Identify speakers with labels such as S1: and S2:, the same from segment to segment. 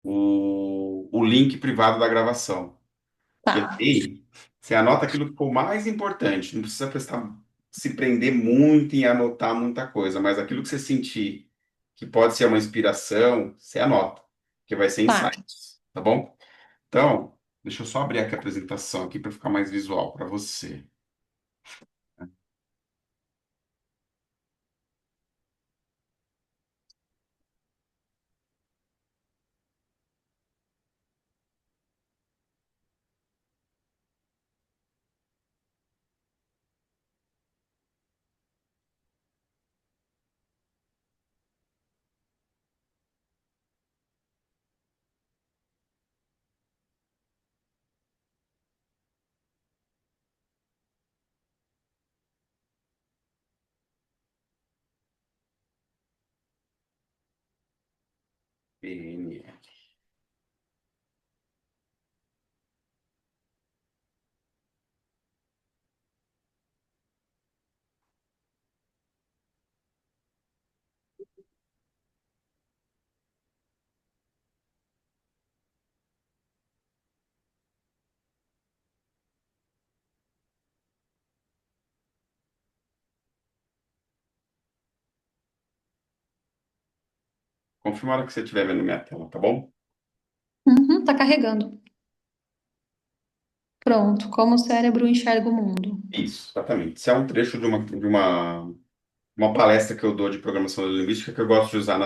S1: o link privado da gravação. E
S2: Tá,
S1: aí, você anota aquilo que for mais importante. Não precisa se prender muito em anotar muita coisa, mas aquilo que você sentir que pode ser uma inspiração, você anota, que vai ser
S2: tá.
S1: insights, tá bom? Então, deixa eu só abrir aqui a apresentação aqui para ficar mais visual para você. PNL. Confirma a hora que você estiver vendo minha tela, tá bom?
S2: Uhum, tá carregando. Pronto, como o cérebro enxerga o mundo.
S1: Isso, exatamente. Isso é um trecho de uma palestra que eu dou de programação neurolinguística que eu gosto de usar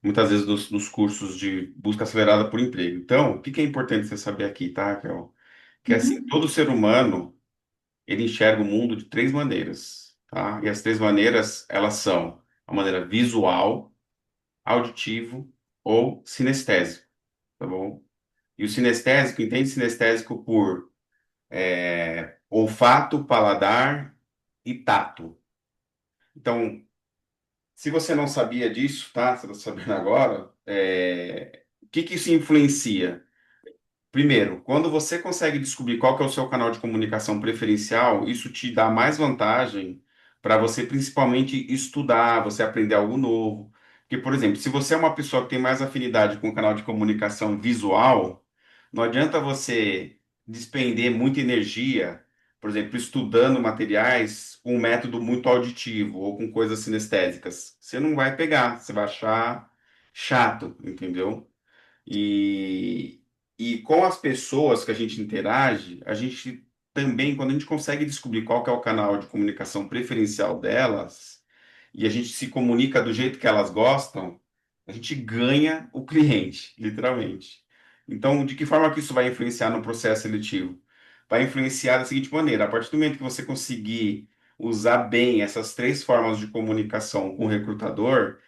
S1: muitas vezes nos cursos de busca acelerada por emprego. Então, o que que é importante você saber aqui, tá, Raquel? Que assim,
S2: Uhum,
S1: todo ser humano, ele enxerga o mundo de três maneiras, tá? E as três maneiras, elas são a maneira visual, auditivo ou sinestésico, tá bom? E o sinestésico, entende sinestésico por olfato, paladar e tato. Então, se você não sabia disso, tá? Você está sabendo agora, o que que isso influencia? Primeiro, quando você consegue descobrir qual que é o seu canal de comunicação preferencial, isso te dá mais vantagem para você principalmente estudar, você aprender algo novo. Porque, por exemplo, se você é uma pessoa que tem mais afinidade com o canal de comunicação visual, não adianta você despender muita energia, por exemplo, estudando materiais com um método muito auditivo ou com coisas sinestésicas. Você não vai pegar, você vai achar chato, entendeu? E, e com as pessoas que a gente interage, a gente também, quando a gente consegue descobrir qual que é o canal de comunicação preferencial delas, e a gente se comunica do jeito que elas gostam, a gente ganha o cliente, literalmente. Então, de que forma que isso vai influenciar no processo seletivo? Vai influenciar da seguinte maneira: a partir do momento que você conseguir usar bem essas três formas de comunicação com o recrutador,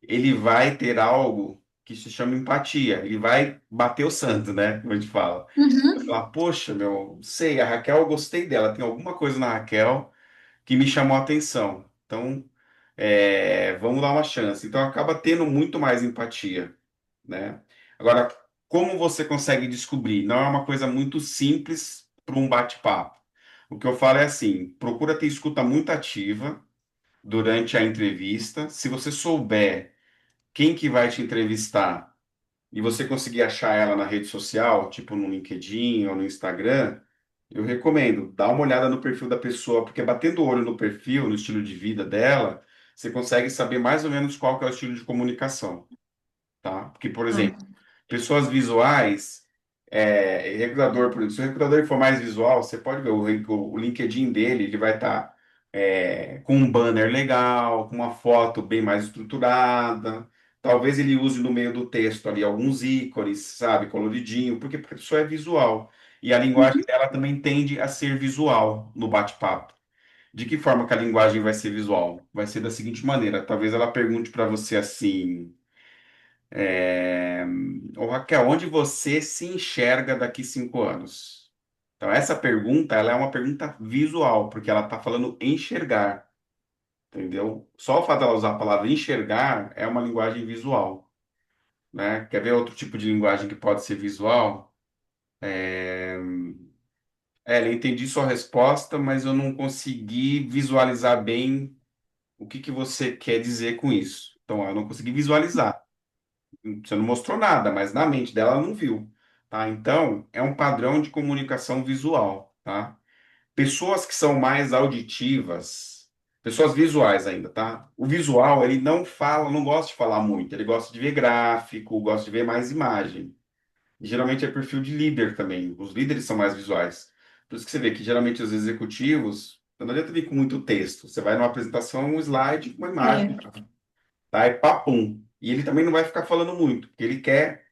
S1: ele vai ter algo que se chama empatia. Ele vai bater o santo, né? Como a gente fala. Vai
S2: uhum,
S1: falar, poxa, meu, sei, a Raquel, eu gostei dela. Tem alguma coisa na Raquel que me chamou a atenção. Então, vamos dar uma chance. Então, acaba tendo muito mais empatia, né? Agora, como você consegue descobrir? Não é uma coisa muito simples para um bate-papo. O que eu falo é assim, procura ter escuta muito ativa durante a entrevista. Se você souber quem que vai te entrevistar e você conseguir achar ela na rede social, tipo no LinkedIn ou no Instagram, eu recomendo, dá uma olhada no perfil da pessoa, porque batendo o olho no perfil, no estilo de vida dela, você consegue saber mais ou menos qual que é o estilo de comunicação, tá? Porque, por exemplo,
S2: tá.
S1: pessoas visuais, recrutador, por exemplo, se o recrutador for mais visual, você pode ver o LinkedIn dele, ele vai estar com um banner legal, com uma foto bem mais estruturada. Talvez ele use no meio do texto ali alguns ícones, sabe, coloridinho, porque a pessoa é visual. E a linguagem
S2: Uhum.
S1: dela também tende a ser visual no bate-papo. De que forma que a linguagem vai ser visual? Vai ser da seguinte maneira: talvez ela pergunte para você assim. É... Ô, Raquel, onde você se enxerga daqui 5 anos? Então, essa pergunta, ela é uma pergunta visual, porque ela está falando enxergar, entendeu? Só o fato dela usar a palavra enxergar é uma linguagem visual, né? Quer ver outro tipo de linguagem que pode ser visual? Eu entendi sua resposta, mas eu não consegui visualizar bem o que que você quer dizer com isso. Então, eu não consegui visualizar. Você não mostrou nada, mas na mente dela ela não viu, tá? Então, é um padrão de comunicação visual, tá? Pessoas que são mais auditivas, pessoas visuais ainda, tá? O visual, ele não fala, não gosta de falar muito, ele gosta de ver gráfico, gosta de ver mais imagem. E geralmente é perfil de líder também. Os líderes são mais visuais. Por isso que você vê que geralmente os executivos, não adianta vir com muito texto. Você vai numa apresentação, um slide com uma imagem,
S2: É.
S1: tá? É papum. E ele também não vai ficar falando muito, porque ele quer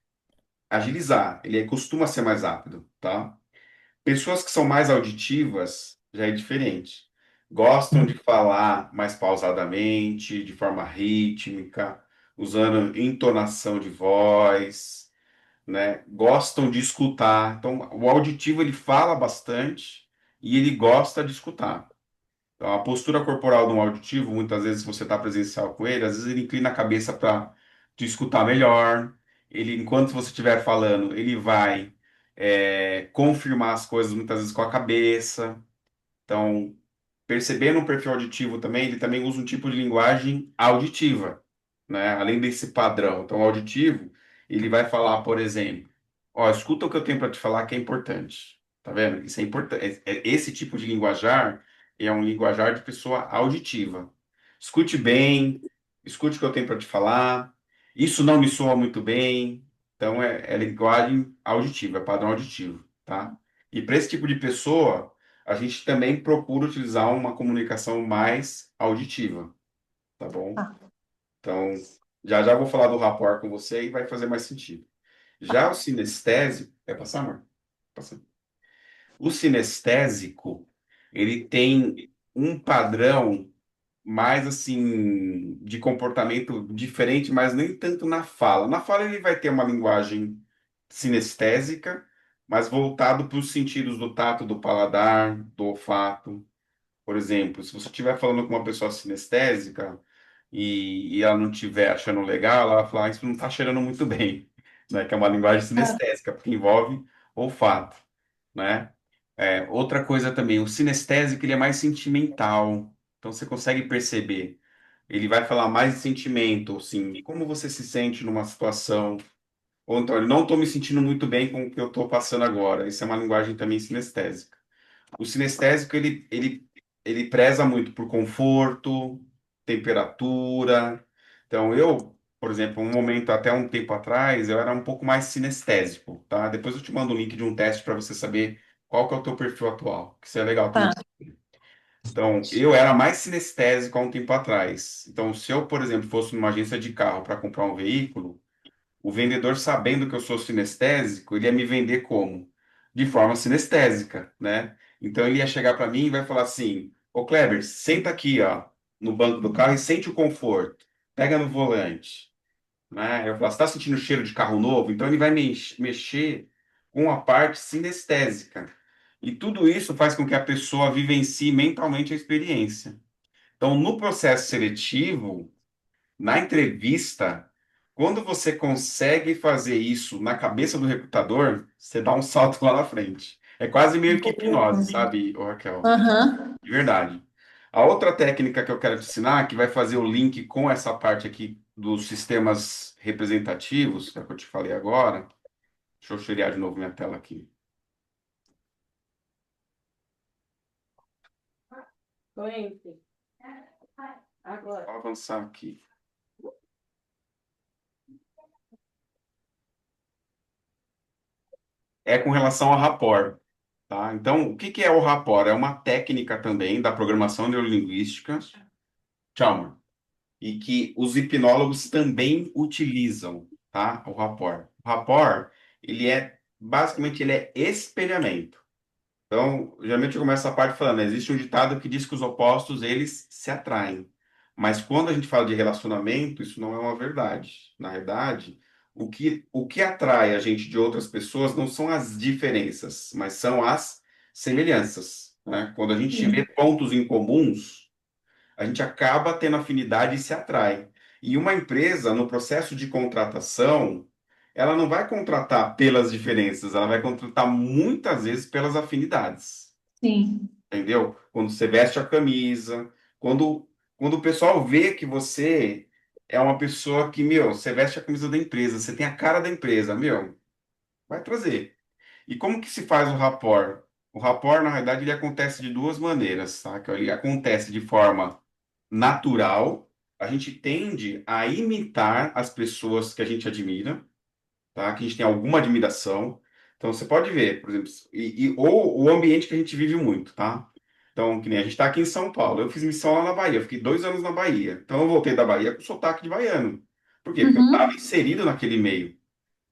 S1: agilizar, ele costuma ser mais rápido, tá? Pessoas que são mais auditivas já é diferente. Gostam de falar mais pausadamente, de forma rítmica, usando entonação de voz, né? Gostam de escutar. Então, o auditivo ele fala bastante e ele gosta de escutar. Então, a postura corporal de um auditivo, muitas vezes, se você está presencial com ele, às vezes ele inclina a cabeça para te escutar melhor. Ele, enquanto você estiver falando, ele vai confirmar as coisas muitas vezes com a cabeça. Então, percebendo um perfil auditivo também, ele também usa um tipo de linguagem auditiva, né? Além desse padrão. Então, o auditivo, ele vai falar, por exemplo, ó, escuta o que eu tenho para te falar que é importante. Tá vendo? Isso é importante. Esse tipo de linguajar é um linguajar de pessoa auditiva. Escute bem, escute o que eu tenho para te falar. Isso não me soa muito bem. Então, é linguagem auditiva, é padrão auditivo, tá? E para esse tipo de pessoa, a gente também procura utilizar uma comunicação mais auditiva, tá bom?
S2: Tá.
S1: Então, já já vou falar do rapport com você e vai fazer mais sentido. Já o sinestésico, é passar, amor? Passar. O sinestésico, ele tem um padrão mais assim de comportamento diferente, mas nem tanto na fala. Na fala ele vai ter uma linguagem sinestésica, mas voltado para os sentidos do tato, do paladar, do olfato. Por exemplo, se você estiver falando com uma pessoa sinestésica e ela não estiver achando legal, ela vai falar, "Ah, isso não está cheirando muito bem, né? Que é uma linguagem
S2: Ah,
S1: sinestésica, porque envolve olfato, né? Outra coisa também, o sinestésico ele é mais sentimental, então você consegue perceber. Ele vai falar mais de sentimento, assim, como você se sente numa situação. Ou então, eu não estou me sentindo muito bem com o que eu estou passando agora. Isso é uma linguagem também sinestésica. O sinestésico, ele preza muito por conforto, temperatura. Então, eu, por exemplo, um momento, até um tempo atrás, eu era um pouco mais sinestésico, tá? Depois eu te mando o link de um teste para você saber qual que é o teu perfil atual, que isso é legal também.
S2: tá.
S1: Então, eu era mais sinestésico há um tempo atrás. Então, se eu, por exemplo, fosse numa agência de carro para comprar um veículo, o vendedor, sabendo que eu sou sinestésico, ele ia me vender como? De forma sinestésica, né? Então ele ia chegar para mim e vai falar assim: Ô Kleber, senta aqui, ó, no banco do carro e sente o conforto. Pega no volante, né? Eu falo, você está sentindo o cheiro de carro novo? Então ele vai mexer com a parte sinestésica. E tudo isso faz com que a pessoa vivencie mentalmente a experiência. Então, no processo seletivo, na entrevista, quando você consegue fazer isso na cabeça do recrutador, você dá um salto lá na frente. É quase meio que hipnose,
S2: Boa.
S1: sabe, ô Raquel?
S2: Aham.
S1: De verdade. A outra técnica que eu quero te ensinar, que vai fazer o link com essa parte aqui dos sistemas representativos, que é o que eu te falei agora. Deixa eu share de novo minha tela aqui.
S3: Doente. Agora.
S1: Vou avançar aqui. É com relação ao rapport, tá? Então, o que que é o rapport? É uma técnica também da programação neurolinguística. Tchau, amor. E que os hipnólogos também utilizam, tá? O rapport. O rapport, basicamente, ele é espelhamento. Então, geralmente eu começo a parte falando, né, existe um ditado que diz que os opostos, eles se atraem. Mas quando a gente fala de relacionamento, isso não é uma verdade. Na verdade, o que atrai a gente de outras pessoas não são as diferenças, mas são as semelhanças, né? Quando a gente vê
S2: Sim.
S1: pontos em comuns, a gente acaba tendo afinidade e se atrai. E uma empresa, no processo de contratação, ela não vai contratar pelas diferenças, ela vai contratar muitas vezes pelas afinidades.
S2: Sim.
S1: Entendeu? Quando você veste a camisa, quando o pessoal vê que você é uma pessoa que, meu, você veste a camisa da empresa, você tem a cara da empresa, meu, vai trazer. E como que se faz o rapport? O rapport, na realidade, ele acontece de duas maneiras, tá? Que ele acontece de forma natural, a gente tende a imitar as pessoas que a gente admira, tá? Que a gente tem alguma admiração. Então, você pode ver, por exemplo, ou o ambiente que a gente vive muito, tá? Então, que nem a gente está aqui em São Paulo. Eu fiz missão lá na Bahia, eu fiquei 2 anos na Bahia. Então, eu voltei da Bahia com sotaque de baiano. Por quê? Porque eu estava
S2: Uhum.
S1: inserido naquele meio.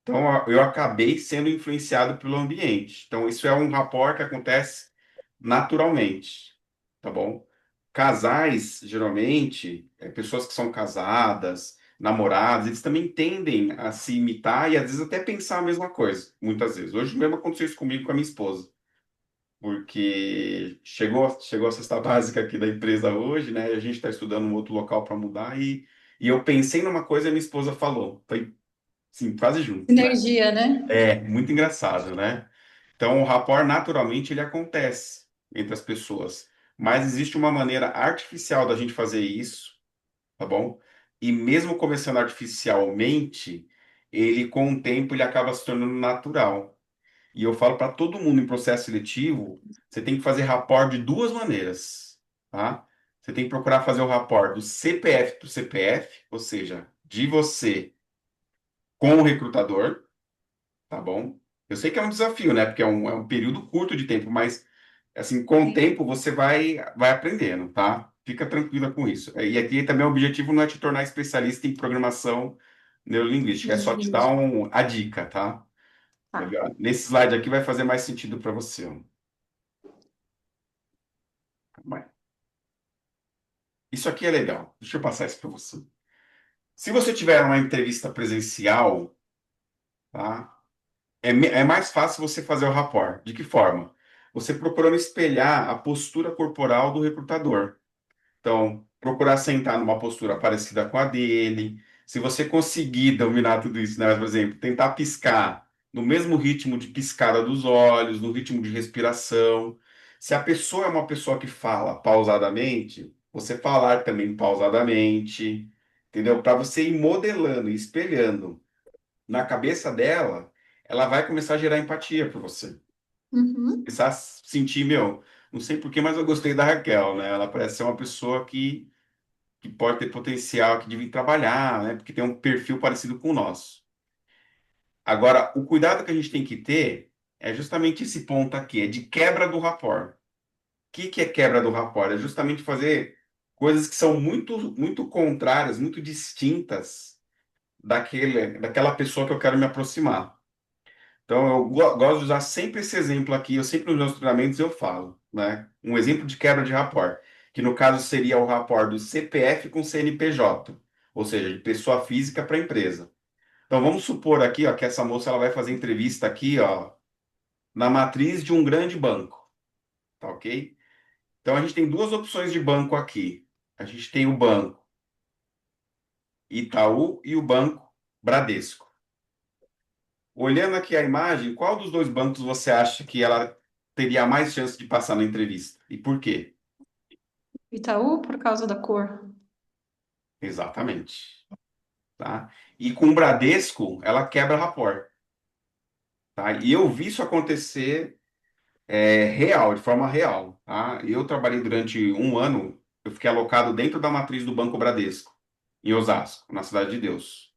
S1: Então, eu acabei sendo influenciado pelo ambiente. Então, isso é um rapport que acontece naturalmente, tá bom? Casais, geralmente, pessoas que são casadas, namorados, eles também tendem a se imitar e às vezes até pensar a mesma coisa, muitas vezes. Hoje mesmo aconteceu isso comigo e com a minha esposa, porque chegou a cesta básica aqui da empresa hoje, né? E a gente está estudando um outro local para mudar e eu pensei numa coisa e a minha esposa falou. Foi, sim, quase junto, né?
S2: Sinergia, né?
S1: É, muito engraçado, né? Então, o rapport, naturalmente, ele acontece entre as pessoas. Mas existe uma maneira artificial da gente fazer isso, tá bom? E mesmo começando artificialmente, ele, com o tempo, ele acaba se tornando natural. E eu falo para todo mundo em processo seletivo, você tem que fazer rapport de duas maneiras, tá? Você tem que procurar fazer o rapport do CPF para o CPF, ou seja, de você com o recrutador, tá bom? Eu sei que é um desafio, né? Porque é um período curto de tempo, mas assim, com o
S2: Sim.
S1: tempo você vai aprendendo, tá? Fica tranquila com isso. E aqui também o objetivo não é te tornar especialista em programação neurolinguística, é só te dar
S2: Justo.
S1: a dica, tá?
S2: Tá.
S1: Legal. Nesse slide aqui vai fazer mais sentido para você. Ó. Isso aqui é legal. Deixa eu passar isso para você. Se você tiver uma entrevista presencial, tá? É mais fácil você fazer o rapport. De que forma? Você procurando espelhar a postura corporal do recrutador. Então, procurar sentar numa postura parecida com a dele. Se você conseguir dominar tudo isso, né? Por exemplo, tentar piscar no mesmo ritmo de piscada dos olhos, no ritmo de respiração. Se a pessoa é uma pessoa que fala pausadamente, você falar também pausadamente, entendeu? Para você ir modelando, e espelhando na cabeça dela, ela vai começar a gerar empatia por você.
S2: Uhum.
S1: Começar a sentir, meu, não sei por quê, mas eu gostei da Raquel, né? Ela parece ser uma pessoa que pode ter potencial, que devia trabalhar, né? Porque tem um perfil parecido com o nosso. Agora, o cuidado que a gente tem que ter é justamente esse ponto aqui, é de quebra do rapport. O que é quebra do rapport? É justamente fazer coisas que são muito contrárias, muito distintas daquela pessoa que eu quero me aproximar. Então, eu gosto de usar sempre esse exemplo aqui, eu sempre nos meus treinamentos eu falo, né? Um exemplo de quebra de rapport, que no caso seria o rapport do CPF com CNPJ, ou seja, de pessoa física para empresa. Então, vamos supor aqui, ó, que essa moça ela vai fazer entrevista aqui, ó, na matriz de um grande banco, tá ok? Então, a gente tem duas opções de banco aqui. A gente tem o banco Itaú e o banco Bradesco. Olhando aqui a imagem, qual dos dois bancos você acha que ela teria mais chance de passar na entrevista? E por quê?
S2: Itaú por causa da cor.
S1: Exatamente, tá? E com o Bradesco, ela quebra rapport, tá? E eu vi isso acontecer real, de forma real, tá? Eu trabalhei durante um ano, eu fiquei alocado dentro da matriz do Banco Bradesco, em Osasco, na Cidade de Deus.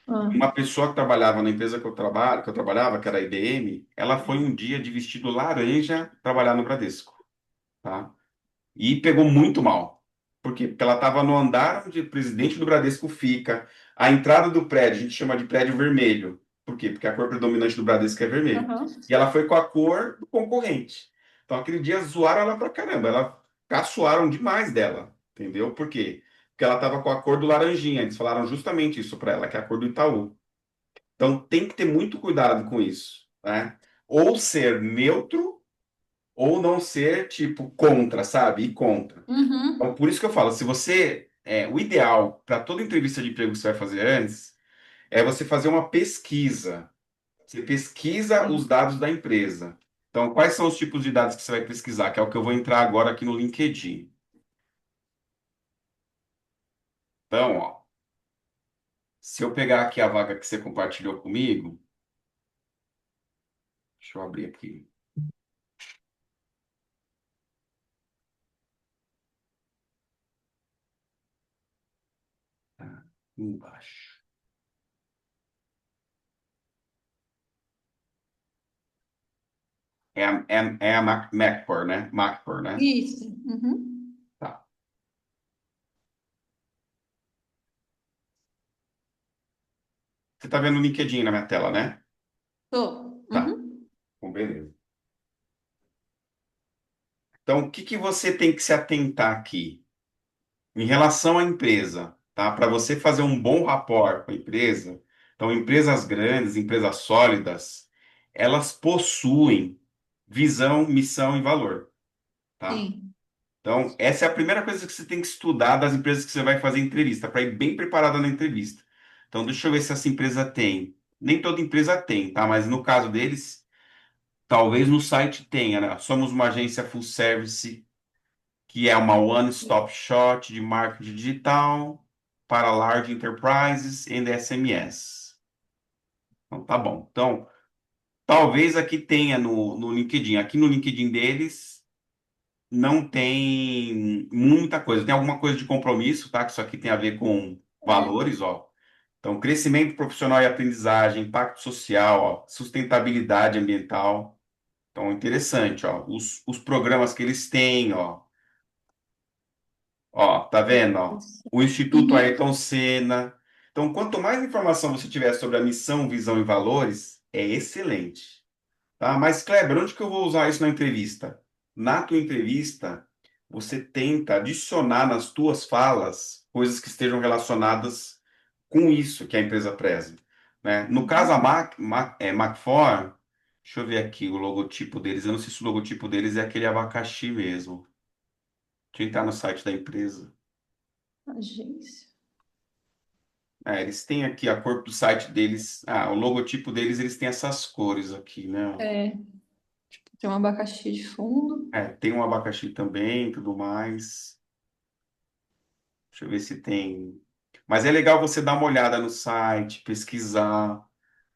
S1: E
S2: Ah.
S1: uma pessoa que trabalhava na empresa que eu trabalhava, que era a IBM, ela foi um dia de vestido laranja trabalhar no Bradesco, tá? E pegou muito mal. Por quê? Porque ela estava no andar onde o presidente do Bradesco fica. A entrada do prédio, a gente chama de prédio vermelho. Por quê? Porque a cor predominante do Bradesco é vermelho.
S2: Aham.
S1: E ela foi com a cor do concorrente. Então, aquele dia zoaram ela pra caramba. Ela caçoaram demais dela. Entendeu? Por quê? Porque ela estava com a cor do laranjinha. Eles falaram justamente isso para ela, que é a cor do Itaú. Então, tem que ter muito cuidado com isso, né? Ou ser neutro, ou não ser, tipo, contra, sabe? E contra. Então,
S2: Uhum.
S1: por isso que eu falo, se você, o ideal para toda entrevista de emprego que você vai fazer antes, é você fazer uma pesquisa. Você pesquisa os
S2: Sim.
S1: dados da empresa. Então, quais são os tipos de dados que você vai pesquisar? Que é o que eu vou entrar agora aqui no LinkedIn. Então, ó. Se eu pegar aqui a vaga que você compartilhou comigo, deixa eu abrir aqui. Tá, embaixo. É a MacPor, né? MacPor, né?
S2: Isso. Uhum.
S1: Tá. Você tá vendo o LinkedIn na minha tela, né?
S2: Tô.
S1: Tá.
S2: Uhum.
S1: Bom, beleza. Então, o que que você tem que se atentar aqui? Em relação à empresa, tá? Para você fazer um bom rapport com a empresa, então, empresas grandes, empresas sólidas, elas possuem visão, missão e valor, tá?
S2: Sim.
S1: Então, essa é a primeira coisa que você tem que estudar das empresas que você vai fazer entrevista, para ir bem preparada na entrevista. Então, deixa eu ver se essa empresa tem. Nem toda empresa tem, tá? Mas no caso deles, talvez no site tenha, né? Somos uma agência full service, que é uma one-stop shop de marketing digital para large enterprises e SMEs. Então, tá bom. Então, talvez aqui tenha no LinkedIn. Aqui no LinkedIn deles não tem muita coisa. Tem alguma coisa de compromisso, tá? Que isso aqui tem a ver com
S2: É.
S1: valores, ó. Então, crescimento profissional e aprendizagem, impacto social, ó, sustentabilidade ambiental. Então, interessante, ó. Os programas que eles têm, ó. Ó, tá vendo, ó? O Instituto
S2: Uhum.
S1: Ayrton Senna. Então, quanto mais informação você tiver sobre a missão, visão e valores, é excelente. Tá? Mas, Kleber, onde que eu vou usar isso na entrevista? Na tua entrevista, você tenta adicionar nas tuas falas coisas que estejam relacionadas com isso que a empresa preza, né? No caso, a
S2: Uhum.
S1: Macfor, deixa eu ver aqui o logotipo deles. Eu não sei se o logotipo deles é aquele abacaxi mesmo. Deixa eu entrar no site da empresa.
S2: Agência.
S1: É, eles têm aqui a cor do site deles. Ah, o logotipo deles, eles têm essas cores aqui, né?
S2: É, tem um abacaxi de fundo.
S1: É, tem um abacaxi também, e tudo mais. Deixa eu ver se tem. Mas é legal você dar uma olhada no site, pesquisar,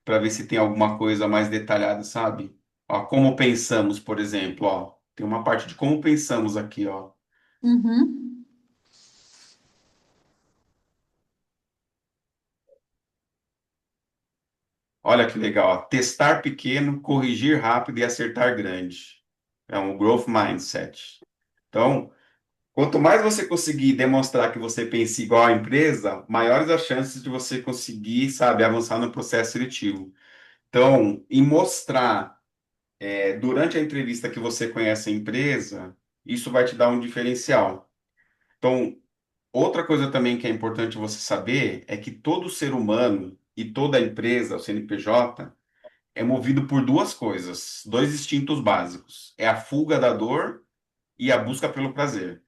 S1: para ver se tem alguma coisa mais detalhada, sabe? Ó, como pensamos, por exemplo, ó. Tem uma parte de como pensamos aqui, ó.
S2: Uhum.
S1: Olha que legal, ó. Testar pequeno, corrigir rápido e acertar grande. É um growth mindset. Então, quanto mais você conseguir demonstrar que você pensa igual à empresa, maiores as chances de você conseguir, sabe, avançar no processo seletivo. Então, em mostrar, durante a entrevista que você conhece a empresa, isso vai te dar um diferencial. Então, outra coisa também que é importante você saber é que todo ser humano e toda empresa, o CNPJ, é movido por duas coisas, dois instintos básicos. É a fuga da dor e a busca pelo prazer.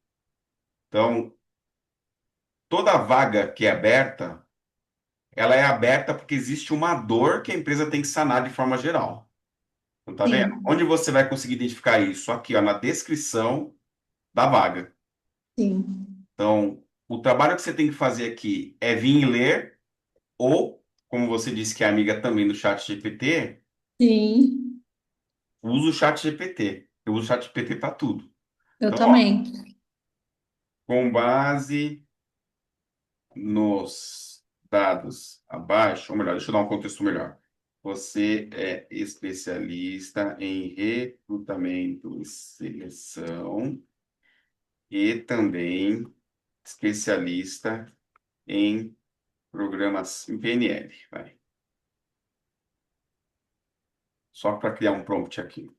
S1: Então, toda vaga que é aberta, ela é aberta porque existe uma dor que a empresa tem que sanar de forma geral. Então, tá vendo?
S2: Sim,
S1: Onde você vai conseguir identificar isso? Aqui, ó, na descrição da vaga.
S2: sim,
S1: Então, o trabalho que você tem que fazer aqui é vir e ler, ou, como você disse que é amiga também do chat GPT,
S2: sim.
S1: usa o chat GPT. Eu uso o chat GPT para tudo.
S2: Eu
S1: Então, ó,
S2: também.
S1: com base nos dados abaixo, ou melhor, deixa eu dar um contexto melhor. Você é especialista em recrutamento e seleção e também especialista em programas em PNL. Vai. Só para criar um prompt aqui.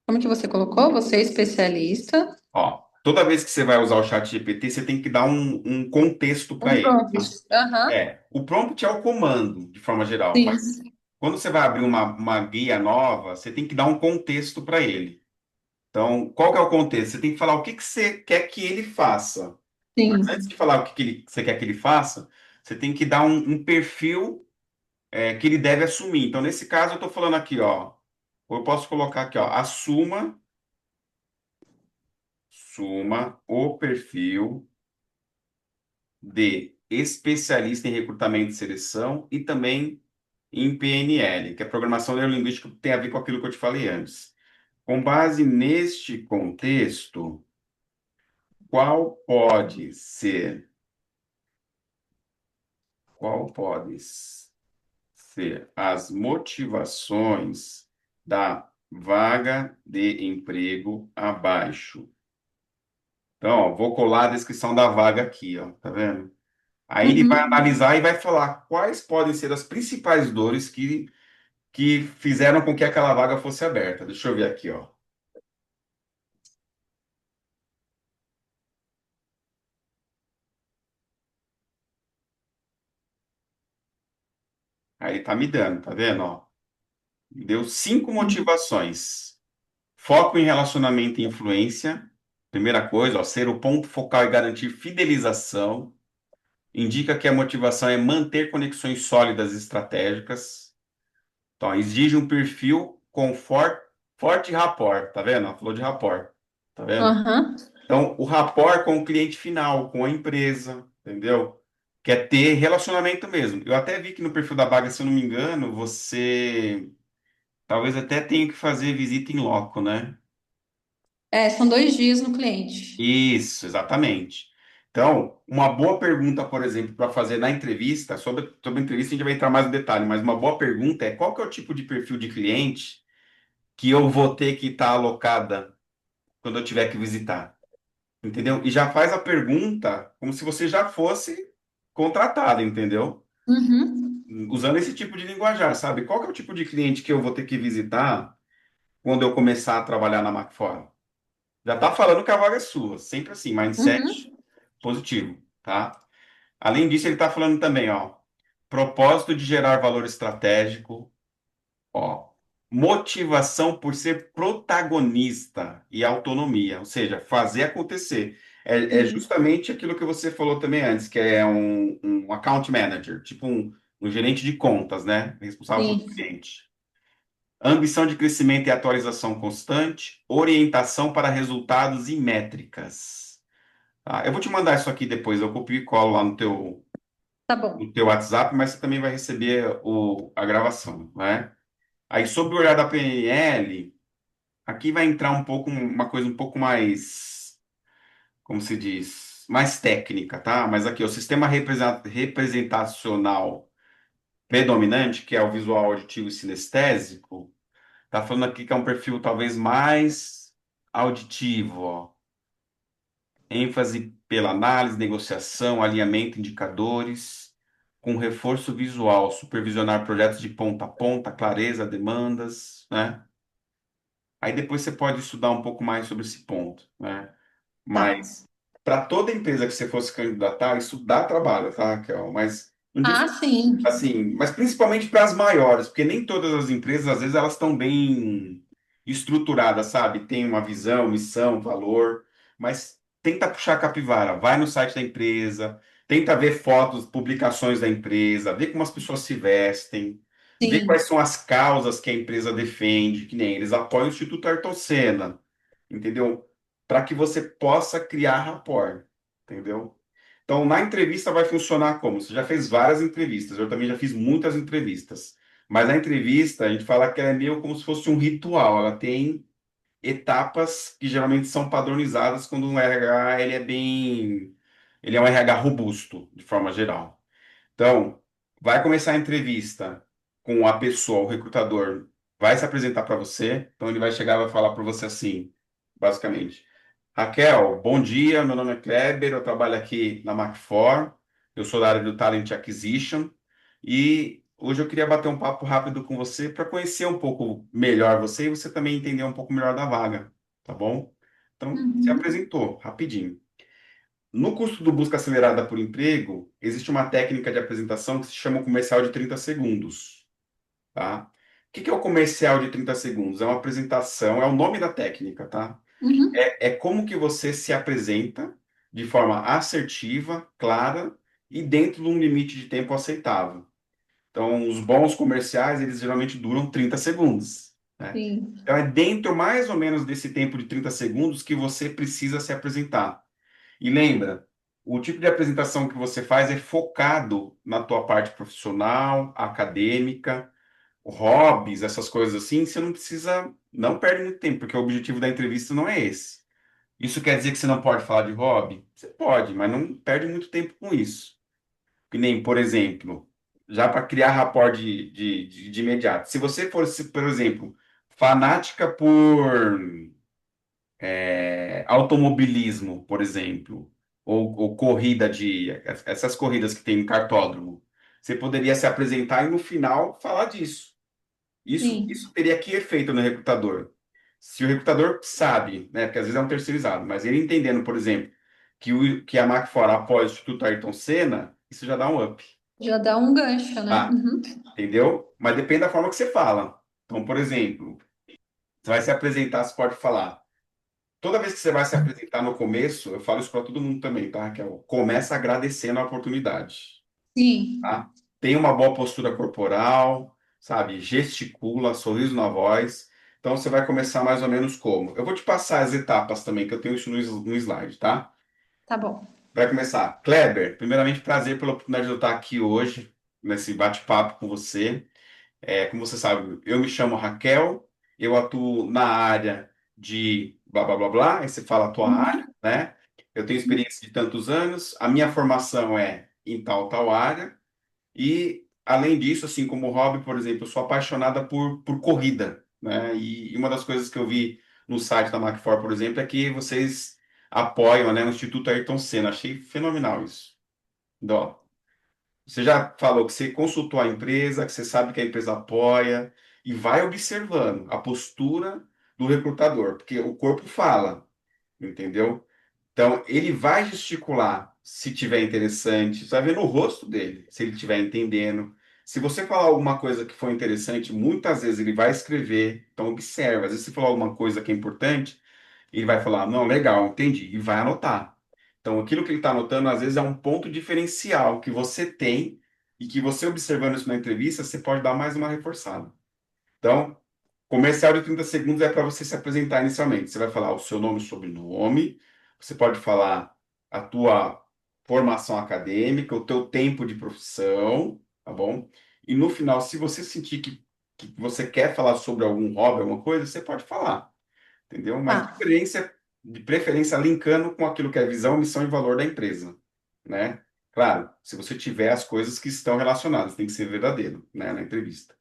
S2: Como que você colocou? Você é especialista.
S1: Ó, toda vez que você vai usar o chat GPT, você tem que dar um contexto para
S2: Um
S1: ele.
S2: prompt. Aham.
S1: O prompt é o comando, de forma geral,
S2: Sim,
S1: mas quando você vai abrir uma guia nova, você tem que dar um contexto para ele. Então, qual que é o contexto? Você tem que falar o que que você quer que ele faça. Mas antes
S2: sim,
S1: de falar o que que você quer que ele faça, você tem que dar um perfil que ele deve assumir. Então, nesse caso, eu estou falando aqui, ó. Ou eu posso colocar aqui, ó. Suma o perfil de especialista em recrutamento e seleção e também em PNL, que é programação neurolinguística, que tem a ver com aquilo que eu te falei antes. Com base neste contexto, qual pode ser, qual pode ser as motivações da vaga de emprego abaixo? Então, ó, vou colar a descrição da vaga aqui, ó, tá vendo? Aí ele vai
S2: Uhum.
S1: analisar e vai falar quais podem ser as principais dores que fizeram com que aquela vaga fosse aberta. Deixa eu ver aqui, ó. Aí tá me dando, tá vendo, ó? Me deu 5
S2: Sim.
S1: motivações. Foco em relacionamento e influência. Primeira coisa, ó, ser o ponto focal e garantir fidelização. Indica que a motivação é manter conexões sólidas e estratégicas. Então, exige um perfil com forte rapport, tá vendo? Ela falou de rapport, tá vendo?
S2: Aham.
S1: Então, o rapport com o cliente final, com a empresa, entendeu? Quer ter relacionamento mesmo. Eu até vi que no perfil da vaga, se eu não me engano, você talvez até tenha que fazer visita em loco, né?
S2: É, são 2 dias no cliente.
S1: Isso, exatamente. Então, uma boa pergunta, por exemplo, para fazer na entrevista, sobre a entrevista a gente vai entrar mais no detalhe, mas uma boa pergunta é qual que é o tipo de perfil de cliente que eu vou ter que estar alocada quando eu tiver que visitar, entendeu? E já faz a pergunta como se você já fosse contratado, entendeu?
S2: Uhum.
S1: Usando esse tipo de linguajar, sabe? Qual que é o tipo de cliente que eu vou ter que visitar quando eu começar a trabalhar na Macfora? Já tá falando que a vaga é sua, sempre assim, mindset
S2: Uhum.
S1: positivo, tá? Além disso, ele tá falando também, ó, propósito de gerar valor estratégico, ó, motivação por ser protagonista e autonomia, ou seja, fazer acontecer. É
S2: Sim.
S1: justamente aquilo que você falou também antes, que é um account manager, tipo um gerente de contas, né? Responsável pelo
S2: Sim.
S1: cliente. Ambição de crescimento e atualização constante, orientação para resultados e métricas. Tá? Eu vou te mandar isso aqui depois, eu copio e colo lá
S2: Tá bom.
S1: no teu WhatsApp, mas você também vai receber a gravação, né? Aí, sobre o olhar da PNL, aqui vai entrar um pouco, uma coisa um pouco mais, como se diz, mais técnica, tá? Mas aqui, o sistema representacional predominante, que é o visual, auditivo e sinestésico, tá falando aqui que é um perfil talvez mais auditivo, ó. ênfase pela análise, negociação, alinhamento, indicadores, com reforço visual, supervisionar projetos de ponta a ponta, clareza, demandas, né? Aí depois você pode estudar um pouco mais sobre esse ponto, né?
S2: Tá.
S1: Mas para toda empresa que você fosse candidatar, isso dá trabalho, tá, Raquel? Mas não digo
S2: Ah, sim.
S1: assim, mas principalmente para as maiores, porque nem todas as empresas, às vezes, elas estão bem estruturadas, sabe? Tem uma visão, missão, valor, mas tenta puxar a capivara, vai no site da empresa, tenta ver fotos, publicações da empresa, vê como as pessoas se vestem, vê
S2: Sim.
S1: quais são as causas que a empresa defende, que nem eles apoiam o Instituto Ayrton Senna, entendeu? Para que você possa criar rapport, entendeu? Então, na entrevista vai funcionar como? Você já fez várias entrevistas, eu também já fiz muitas entrevistas. Mas na entrevista, a gente fala que ela é meio como se fosse um ritual. Ela tem etapas que geralmente são padronizadas quando um RH ele é um RH robusto, de forma geral. Então, vai começar a entrevista com a pessoa, o recrutador, vai se apresentar para você. Então, ele vai chegar e vai falar para você assim, basicamente. Raquel, bom dia. Meu nome é Kleber, eu trabalho aqui na Mac4. Eu sou da área do Talent Acquisition e hoje eu queria bater um papo rápido com você para conhecer um pouco melhor você e você também entender um pouco melhor da vaga, tá bom? Então, se
S2: Uhum.
S1: apresentou, rapidinho. No curso do Busca Acelerada por Emprego, existe uma técnica de apresentação que se chama comercial de 30 segundos, tá? O que que é o comercial de 30 segundos? É uma apresentação, é o nome da técnica, tá?
S2: Uhum.
S1: É como que você se apresenta de forma assertiva, clara e dentro de um limite de tempo aceitável. Então, os bons comerciais, eles geralmente duram 30 segundos, né?
S2: Sim.
S1: Então, é dentro mais ou menos desse tempo de 30 segundos que você precisa se apresentar. E lembra, o tipo de apresentação que você faz é focado na tua parte profissional, acadêmica, hobbies, essas coisas assim, você não precisa, não perde muito tempo, porque o objetivo da entrevista não é esse. Isso quer dizer que você não pode falar de hobby? Você pode, mas não perde muito tempo com isso. Que nem, por exemplo, já para criar rapport de imediato. Se você fosse, por exemplo, fanática por automobilismo, por exemplo, ou corrida essas corridas que tem em cartódromo, você poderia se apresentar e no final falar disso. Isso
S2: Sim,
S1: teria que efeito no recrutador. Se o recrutador sabe, né, porque às vezes é um terceirizado, mas ele entendendo, por exemplo, que a Macfora apoia o Instituto Ayrton Senna, isso já dá um up.
S2: já dá um gancho, né?
S1: Ah,
S2: Uhum.
S1: entendeu? Mas depende da forma que você fala. Então, por exemplo, você vai se apresentar, você pode falar. Toda vez que você vai se apresentar no começo, eu falo isso para todo mundo também, tá, Raquel? Começa agradecendo a oportunidade,
S2: Sim,
S1: tá? Tem uma boa postura corporal, sabe? Gesticula, sorriso na voz. Então você vai começar mais ou menos como? Eu vou te passar as etapas também, que eu tenho isso no slide, tá?
S2: tá bom.
S1: Vai começar. Kleber, primeiramente, prazer pela oportunidade de eu estar aqui hoje, nesse bate-papo com você. Como você sabe, eu me chamo Raquel, eu atuo na área de blá blá blá blá, aí você fala a tua área,
S2: Uhum.
S1: né? Eu tenho experiência de tantos anos, a minha formação é em tal área, e além disso, assim como hobby, por exemplo, eu sou apaixonada por corrida, né? E uma das coisas que eu vi no site da Macfor, por exemplo, é que vocês apoiam, né, o Instituto Ayrton Senna. Achei fenomenal isso. Dó. Você já falou que você consultou a empresa, que você sabe que a empresa apoia e vai observando a postura do recrutador, porque o corpo fala, entendeu? Então, ele vai gesticular se tiver interessante, você vai ver no rosto dele, se ele estiver entendendo. Se você falar alguma coisa que foi interessante, muitas vezes ele vai escrever, então observa. Às vezes, se falar alguma coisa que é importante, ele vai falar, não, legal, entendi, e vai anotar. Então, aquilo que ele está anotando, às vezes, é um ponto diferencial que você tem e que você observando isso na entrevista, você pode dar mais uma reforçada. Então, comercial de 30 segundos é para você se apresentar inicialmente. Você vai falar o seu nome e sobrenome, você pode falar a tua formação acadêmica, o teu tempo de profissão, tá bom? E no final, se você sentir que você quer falar sobre algum hobby, alguma coisa, você pode falar, entendeu? Mas
S2: Tá.
S1: de preferência linkando com aquilo que é visão, missão e valor da empresa, né? Claro, se você tiver as coisas que estão relacionadas, tem que ser verdadeiro, né, na entrevista.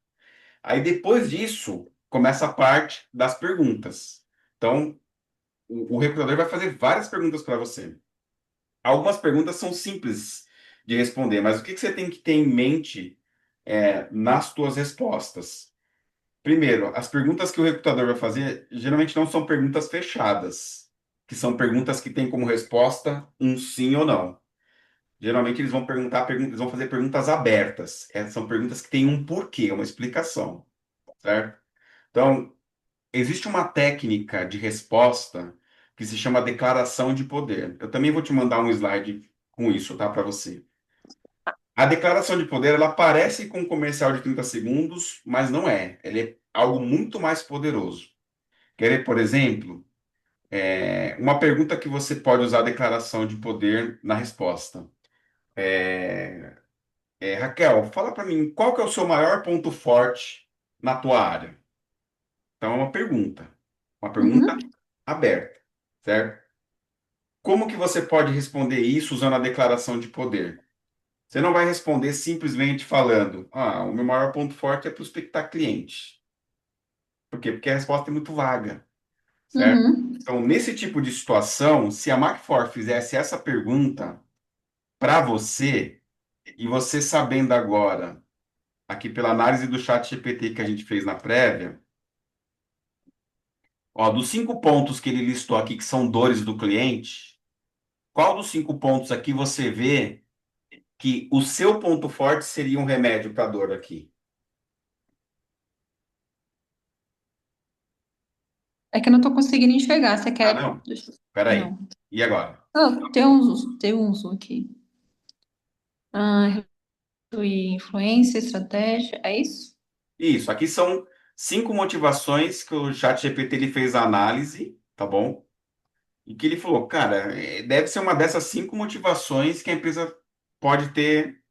S1: Aí depois disso, começa a parte das perguntas. Então, o recrutador vai fazer várias perguntas para você. Algumas perguntas são simples de responder, mas o que que você tem que ter em mente nas suas respostas? Primeiro, as perguntas que o recrutador vai fazer geralmente não são perguntas fechadas, que são perguntas que têm como resposta um sim ou não. Geralmente eles vão eles vão fazer perguntas abertas. São perguntas que têm um porquê, uma explicação, certo? Então, existe uma técnica de resposta que se chama declaração de poder. Eu também vou te mandar um slide com isso, tá, para você. A declaração de poder, ela parece com um comercial de 30 segundos, mas não é. Ela é algo muito mais poderoso. Quer ver, por exemplo, uma pergunta que você pode usar a declaração de poder na resposta. Raquel, fala para mim, qual que é o seu maior ponto forte na tua área? Então, é uma pergunta
S2: Uhum.
S1: aberta, certo? Como que você pode responder isso usando a declaração de poder? Você não vai responder simplesmente falando, o meu maior ponto forte é prospectar cliente. Por quê? Porque a resposta é muito vaga, certo?
S2: Uhum.
S1: Então, nesse tipo de situação, se a Macfor fizesse essa pergunta para você, e você sabendo agora, aqui pela análise do chat GPT que a gente fez na prévia, ó, dos 5 pontos que ele listou aqui, que são dores do cliente, qual dos 5 pontos aqui você vê que o seu ponto forte seria um remédio para dor aqui?
S2: É que eu não tô conseguindo enxergar. Você
S1: Ah,
S2: quer.
S1: não.
S2: Não.
S1: Peraí. E agora?
S2: Ah, tem um zoom aqui. Ah, e influência, estratégia, é isso?
S1: Isso, aqui são 5 motivações que o ChatGPT ele fez a análise, tá bom? E que ele falou, cara, deve ser uma dessas 5 motivações que a empresa pode ter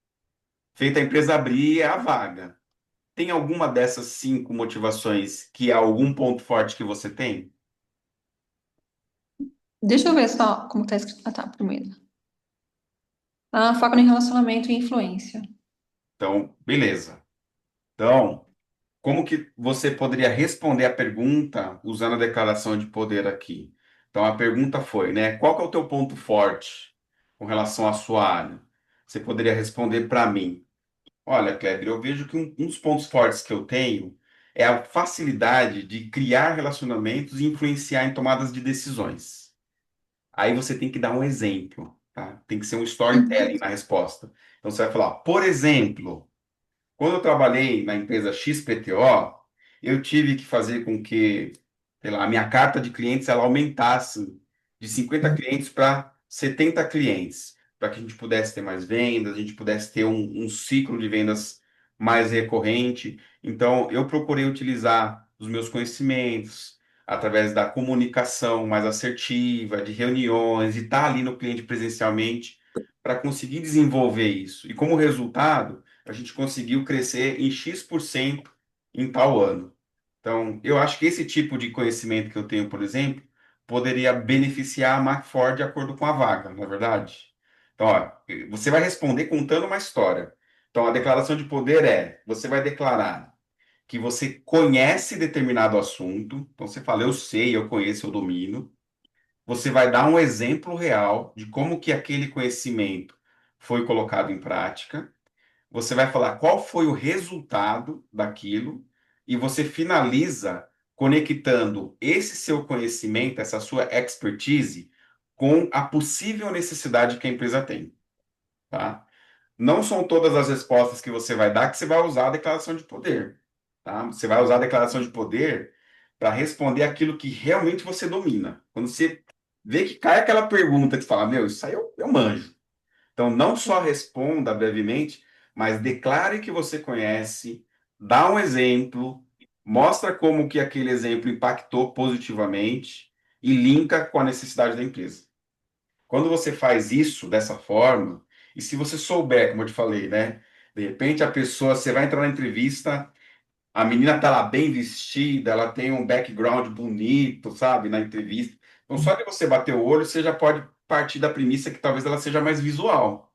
S1: feito a empresa abrir a vaga. Tem alguma dessas 5 motivações que é algum ponto forte que você tem?
S2: Deixa eu ver só como tá escrito. Ah, tá, primeiro. Foco em relacionamento e influência.
S1: Então, beleza. Então, como que você poderia responder a pergunta usando a declaração de poder aqui? Então, a pergunta foi, né? Qual que é o teu ponto forte com relação à sua área? Você poderia responder para mim. Olha, Kleber, eu vejo que um dos pontos fortes que eu tenho é a facilidade de criar relacionamentos e influenciar em tomadas de decisões. Aí você tem que dar um exemplo, tá? Tem que ser um
S2: Uhum.
S1: storytelling na resposta. Então você vai falar, por exemplo. Quando eu trabalhei na empresa XPTO, eu tive que fazer com que, sei lá, a minha carta de clientes ela aumentasse de 50 clientes para 70 clientes, para que a gente pudesse ter mais vendas, a gente pudesse ter um ciclo de vendas mais recorrente. Então, eu procurei utilizar os meus conhecimentos através da comunicação mais assertiva, de reuniões, e estar ali no cliente presencialmente para conseguir desenvolver isso. E como resultado, a gente conseguiu crescer em X% em tal ano. Então, eu acho que esse tipo de conhecimento que eu tenho, por exemplo, poderia beneficiar a McFord de acordo com a vaga, não é verdade? Então, ó, você vai responder contando uma história. Então, a declaração de poder é: você vai declarar que você conhece determinado assunto. Então, você fala, eu sei, eu conheço, eu domino. Você vai dar um exemplo real de como que aquele conhecimento foi colocado em prática. Você vai falar qual foi o resultado daquilo e você finaliza conectando esse seu conhecimento, essa sua expertise, com a possível necessidade que a empresa tem, tá? Não são todas as respostas que você vai dar que você vai usar a declaração de poder, tá? Você vai usar a declaração de poder para responder aquilo que realmente você domina. Quando você vê que cai aquela pergunta que você fala, meu, isso aí eu manjo. Então, não só responda brevemente, mas declare que você conhece, dá um exemplo, mostra como que aquele exemplo impactou positivamente e linka com a necessidade da empresa. Quando você faz isso dessa forma, e se você souber, como eu te falei, né? De repente a pessoa, você vai entrar na entrevista, a menina tá lá bem vestida, ela tem um background bonito, sabe, na entrevista. Então, só de você bater o olho, você já pode partir da premissa que talvez ela seja mais visual.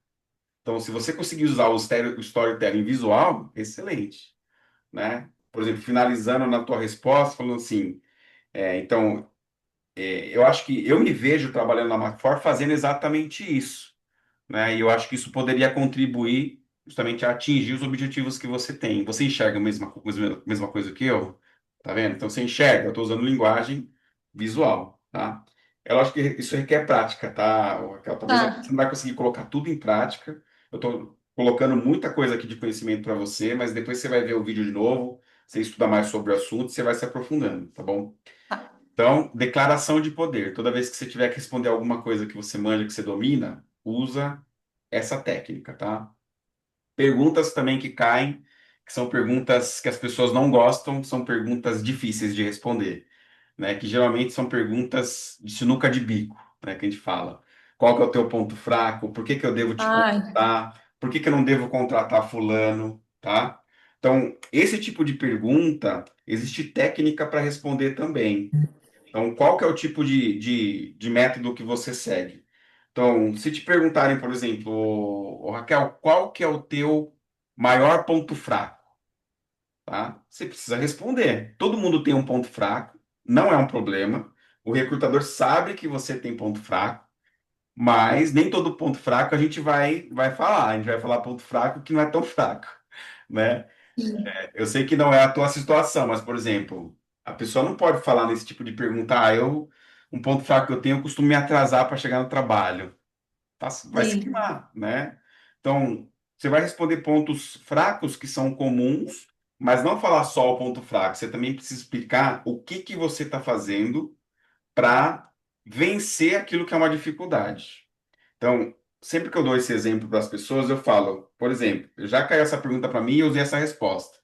S1: Então, se você conseguir usar o storytelling visual, excelente, né? Por exemplo, finalizando na tua resposta, falando assim, então, eu acho que eu me vejo trabalhando na McFor fazendo exatamente isso, né? E eu acho que isso poderia contribuir justamente a atingir os objetivos que você tem. Você enxerga a mesma coisa que eu? Tá vendo? Então, você enxerga, eu estou usando linguagem visual, tá? Eu acho que isso requer prática, tá, Raquel? Talvez você
S2: Tá.
S1: não vai conseguir colocar tudo em prática. Eu estou colocando muita coisa aqui de conhecimento para você, mas depois você vai ver o vídeo de novo, você estuda mais sobre o assunto, você vai se aprofundando, tá bom?
S2: Tá.
S1: Então, declaração de poder. Toda vez que você tiver que responder alguma coisa que você manja, que você domina, usa essa técnica, tá? Perguntas também que caem, que são perguntas que as pessoas não gostam, são perguntas difíceis de responder, né? Que geralmente são perguntas de sinuca de bico, né? Que a gente fala. Qual que é o teu ponto fraco? Por que que eu devo te
S2: Ai,
S1: contratar? Por que que eu não devo contratar fulano, tá? Então, esse tipo de pergunta, existe técnica para responder também. Então, qual que é o tipo de método que você segue? Então, se te perguntarem, por exemplo, Raquel, qual que é o teu maior ponto fraco, tá? Você precisa responder. Todo mundo tem um ponto fraco, não é um problema. O recrutador sabe que você tem ponto fraco, mas nem todo ponto fraco a gente vai falar. A gente vai falar ponto fraco que não é tão fraco, né? Eu sei que não é a tua situação, mas, por exemplo, a pessoa não pode falar nesse tipo de pergunta, um ponto fraco que eu tenho, eu costumo me atrasar para chegar no trabalho. Vai se
S2: sim.
S1: queimar, né? Então, você vai responder pontos fracos que são comuns, mas não falar só o ponto fraco. Você também precisa explicar o que que você está fazendo para vencer aquilo que é uma dificuldade. Então, sempre que eu dou esse exemplo para as pessoas, eu falo, por exemplo, já caiu essa pergunta para mim e eu usei essa resposta.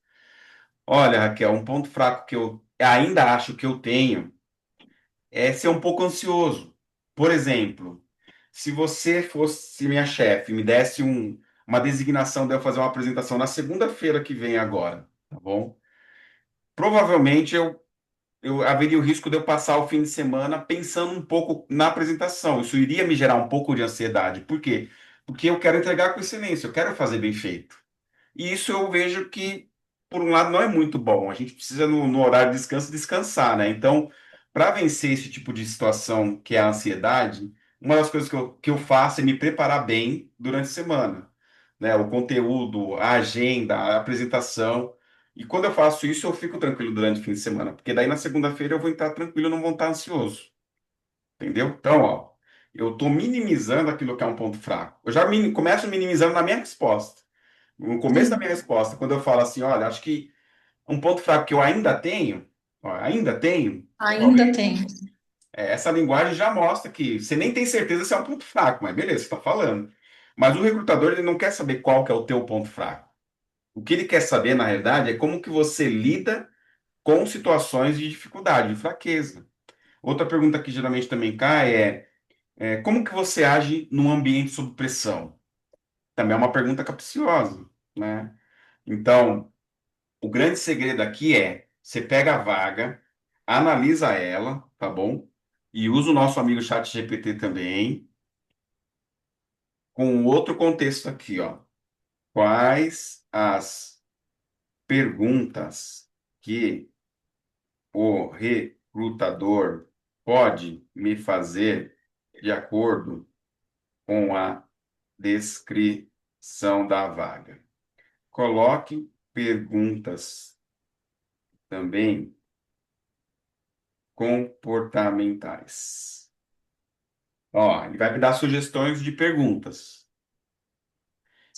S1: Olha, Raquel, um ponto fraco que eu ainda acho que eu tenho é ser um pouco ansioso. Por exemplo, se você fosse minha chefe, me desse uma designação de eu fazer uma apresentação na segunda-feira que vem agora, tá bom? Provavelmente eu haveria o risco de eu passar o fim de semana pensando um pouco na apresentação. Isso iria me gerar um pouco de ansiedade. Por quê? Porque eu quero entregar com excelência, eu quero fazer bem feito. E isso eu vejo que, por um lado, não é muito bom. A gente precisa, no horário de descanso, descansar, né? Então, para vencer esse tipo de situação, que é a ansiedade, uma das coisas que eu faço é me preparar bem durante a semana, né? O conteúdo, a agenda, a apresentação. E quando eu faço isso, eu fico tranquilo durante o fim de semana, porque daí na segunda-feira eu vou estar tranquilo, eu não vou estar ansioso, entendeu? Então, ó, eu estou minimizando aquilo que é um ponto fraco. Eu já começo minimizando na minha resposta. No começo da minha
S2: Sim,
S1: resposta, quando eu falo assim, olha, acho que um ponto fraco que eu ainda tenho,
S2: ainda tem.
S1: essa linguagem já mostra que você nem tem certeza se é um ponto fraco, mas beleza, você está falando. Mas o recrutador, ele não quer saber qual que é o teu ponto fraco. O que ele quer saber, na realidade, é como que você lida com situações de dificuldade, de fraqueza. Outra pergunta que geralmente também cai é como que você age num ambiente sob pressão? Também é uma pergunta capciosa, né? Então, o grande segredo aqui é, você pega a vaga, analisa ela, tá bom? E usa o nosso amigo ChatGPT também, com outro contexto aqui, ó. Quais as perguntas que o recrutador pode me fazer de acordo com a descrição da vaga? Coloque perguntas também comportamentais. Ó, ele vai me dar sugestões de perguntas.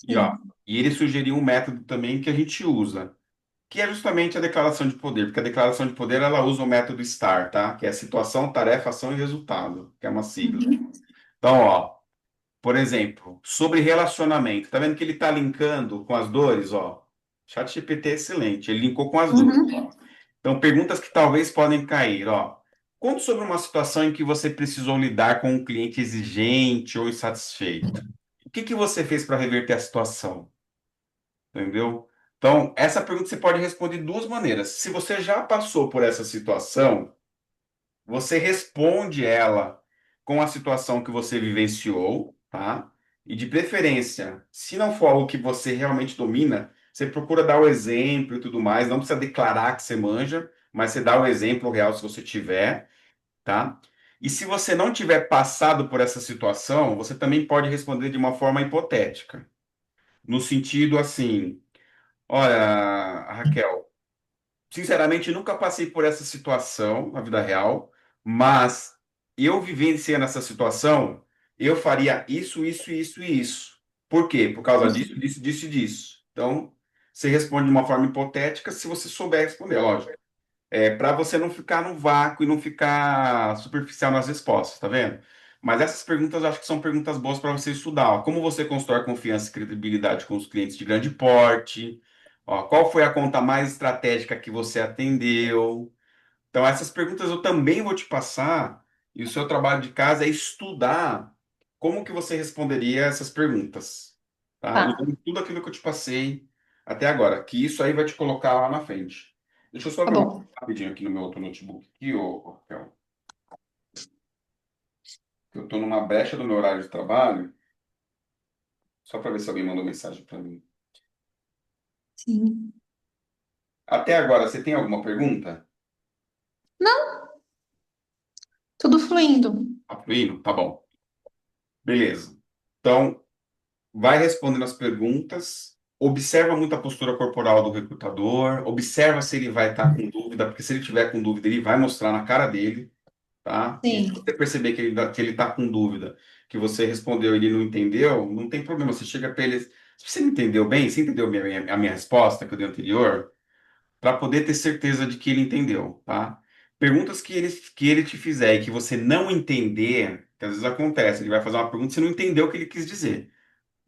S1: E, ó,
S2: Sim.
S1: e ele sugeriu um método também que a gente usa, que é justamente a declaração de poder, porque a declaração de poder ela usa o método STAR, tá? Que é situação, tarefa, ação e resultado, que é uma sigla.
S2: Uhum.
S1: Então, ó, por exemplo, sobre relacionamento, tá vendo que ele está linkando com as dores, ó? ChatGPT é excelente, ele linkou com as dores.
S2: Uhum.
S1: Então, perguntas que talvez podem cair, ó. Conte sobre uma situação em que você precisou lidar com um cliente exigente ou insatisfeito. O que que você fez para reverter a situação? Entendeu? Então, essa pergunta você pode responder de duas maneiras. Se você já passou por essa situação, você responde ela com a situação que você vivenciou, tá? E de preferência, se não for algo que você realmente domina, você procura dar o exemplo e tudo mais. Não precisa declarar que você manja, mas você dá o exemplo real se você tiver, tá? E se você não tiver passado por essa situação, você também pode responder de uma forma hipotética. No sentido assim, olha, Raquel, sinceramente, nunca passei por essa situação na vida real, mas eu vivenciando essa situação, eu faria isso, isso, isso e isso. Por quê? Por causa disso, disso, disso e disso. Então, você responde de uma forma hipotética se você souber responder, lógico. É para você não ficar no vácuo e não ficar superficial nas respostas, tá vendo? Mas essas perguntas eu acho que são perguntas boas para você estudar. Ó. Como você constrói confiança e credibilidade com os clientes de grande porte? Ó, qual foi a conta mais estratégica que você atendeu? Então, essas perguntas eu também vou te passar, e o seu trabalho de casa é estudar como que você responderia essas perguntas, tá?
S2: Tá,
S1: Usando tudo aquilo que eu te passei até agora, que isso aí vai te colocar lá na frente. Deixa eu só
S2: tá
S1: ver uma
S2: bom.
S1: coisa rapidinho aqui no meu outro notebook, aqui, ô, Raquel, que eu estou numa brecha do meu horário de trabalho, só para ver se alguém mandou mensagem para mim.
S2: Sim.
S1: Até agora, você tem alguma pergunta?
S2: Não, tudo fluindo.
S1: Tá fluindo? Tá bom. Beleza. Então, vai respondendo as perguntas, observa muito a postura corporal do recrutador, observa se ele vai estar com dúvida, porque se ele tiver com dúvida, ele vai mostrar na cara dele, tá? E se
S2: Sim,
S1: você perceber que ele tá com dúvida, que você respondeu e ele não entendeu, não tem problema, você chega para ele, se você me entendeu bem, você entendeu a minha resposta que eu dei anterior, para poder ter certeza de que ele entendeu, tá? Perguntas que ele te fizer e que você não entender, que às vezes acontece, ele vai fazer uma pergunta e você não entendeu o que ele quis dizer.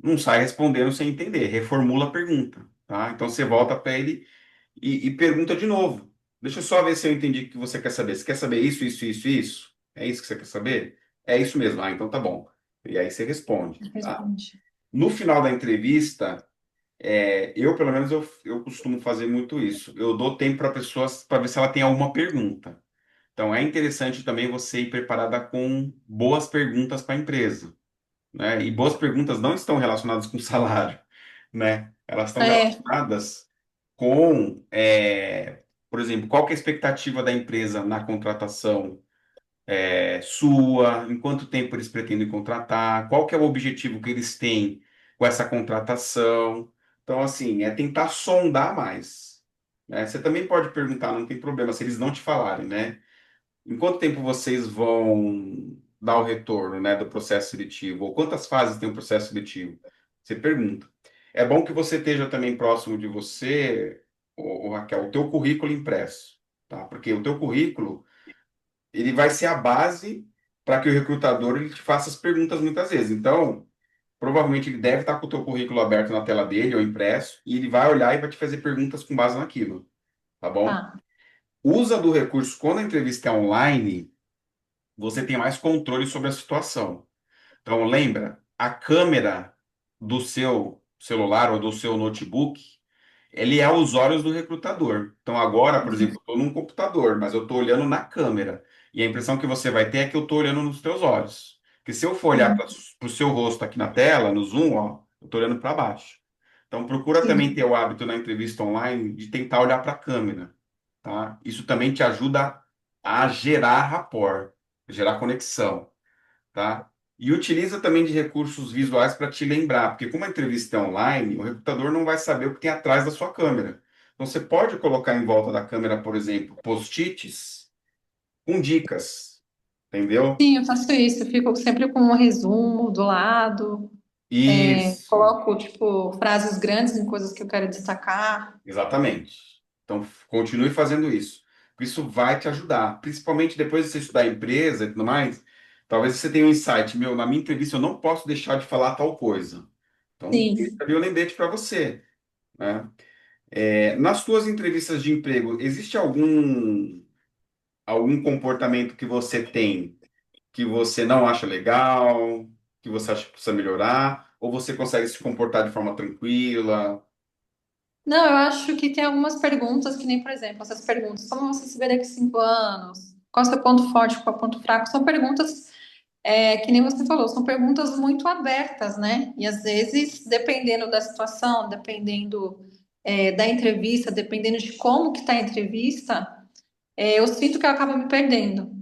S1: Não sai respondendo sem entender, reformula a pergunta, tá? Então você volta para ele e pergunta de novo. Deixa eu só ver se eu entendi o que você quer saber. Você quer saber isso, isso, isso, isso? É isso que você quer saber? É isso mesmo. Ah, então tá bom. E aí você responde, tá?
S2: Responde.
S1: No final da entrevista, eu, pelo menos, eu costumo fazer muito isso. Eu dou tempo para a pessoa para ver se ela tem alguma pergunta. Então, é interessante também você ir preparada com boas perguntas para a empresa, né? E boas perguntas não estão relacionadas com salário, né? Elas estão
S2: É,
S1: relacionadas com, por exemplo, qual que é a expectativa da empresa na contratação sua, em quanto tempo eles pretendem contratar, qual que é o objetivo que eles têm com essa contratação. Então, assim, é tentar sondar mais, né? Você também pode perguntar, não tem problema, se eles não te falarem, né? Em quanto tempo vocês vão dar o retorno, né, do processo seletivo? Ou quantas fases tem o processo seletivo? Você pergunta. É bom que você esteja também próximo de você, Raquel, o teu currículo impresso, tá? Porque o teu currículo, ele vai ser a base para que o recrutador ele te faça as perguntas muitas vezes. Então, provavelmente ele deve estar com o teu currículo aberto na tela dele ou impresso, e ele vai olhar e vai te fazer perguntas com base naquilo, tá bom?
S2: tá.
S1: Usa do recurso quando a entrevista é online, você tem mais controle sobre a situação. Então, lembra, a câmera do seu celular ou do seu notebook, ele é os olhos do recrutador. Então, agora, por exemplo, eu estou num computador, mas eu estou olhando na câmera. E a impressão que você vai ter é que eu estou olhando nos teus olhos. Porque se eu for olhar
S2: Sim,
S1: para o seu rosto aqui na tela, no Zoom, ó, eu estou olhando para baixo. Então, procura também
S2: sim.
S1: ter o hábito na entrevista online de tentar olhar para a câmera, tá? Isso também te ajuda a gerar rapport, gerar conexão, tá? E utiliza também de recursos visuais para te lembrar, porque como a entrevista é online, o recrutador não vai saber o que tem atrás da sua câmera. Então você pode colocar em volta da câmera, por exemplo, post-its com dicas, entendeu?
S2: Sim, eu faço isso. Eu fico sempre com um resumo do lado.
S1: Isso,
S2: Coloco, tipo, frases grandes em coisas que eu quero destacar.
S1: exatamente. Então continue fazendo isso. Isso vai te ajudar, principalmente depois de você estudar a empresa e tudo mais. Talvez você tenha um insight, meu, na minha entrevista eu não posso deixar de falar tal coisa. Então, deixa
S2: Sim.
S1: ali o lembrete para você, né? Nas suas entrevistas de emprego, existe algum comportamento que você tem que você não acha legal, que você acha que precisa melhorar, ou você consegue se comportar de forma tranquila?
S2: Não, eu acho que tem algumas perguntas que nem, por exemplo, essas perguntas, como você se vê daqui a 5 anos? Qual é o seu ponto forte, qual é o ponto fraco? São perguntas, que nem você falou, são perguntas muito abertas, né? E às vezes, dependendo da situação, dependendo, da entrevista, dependendo de como que tá a entrevista, eu sinto que eu acabo me perdendo.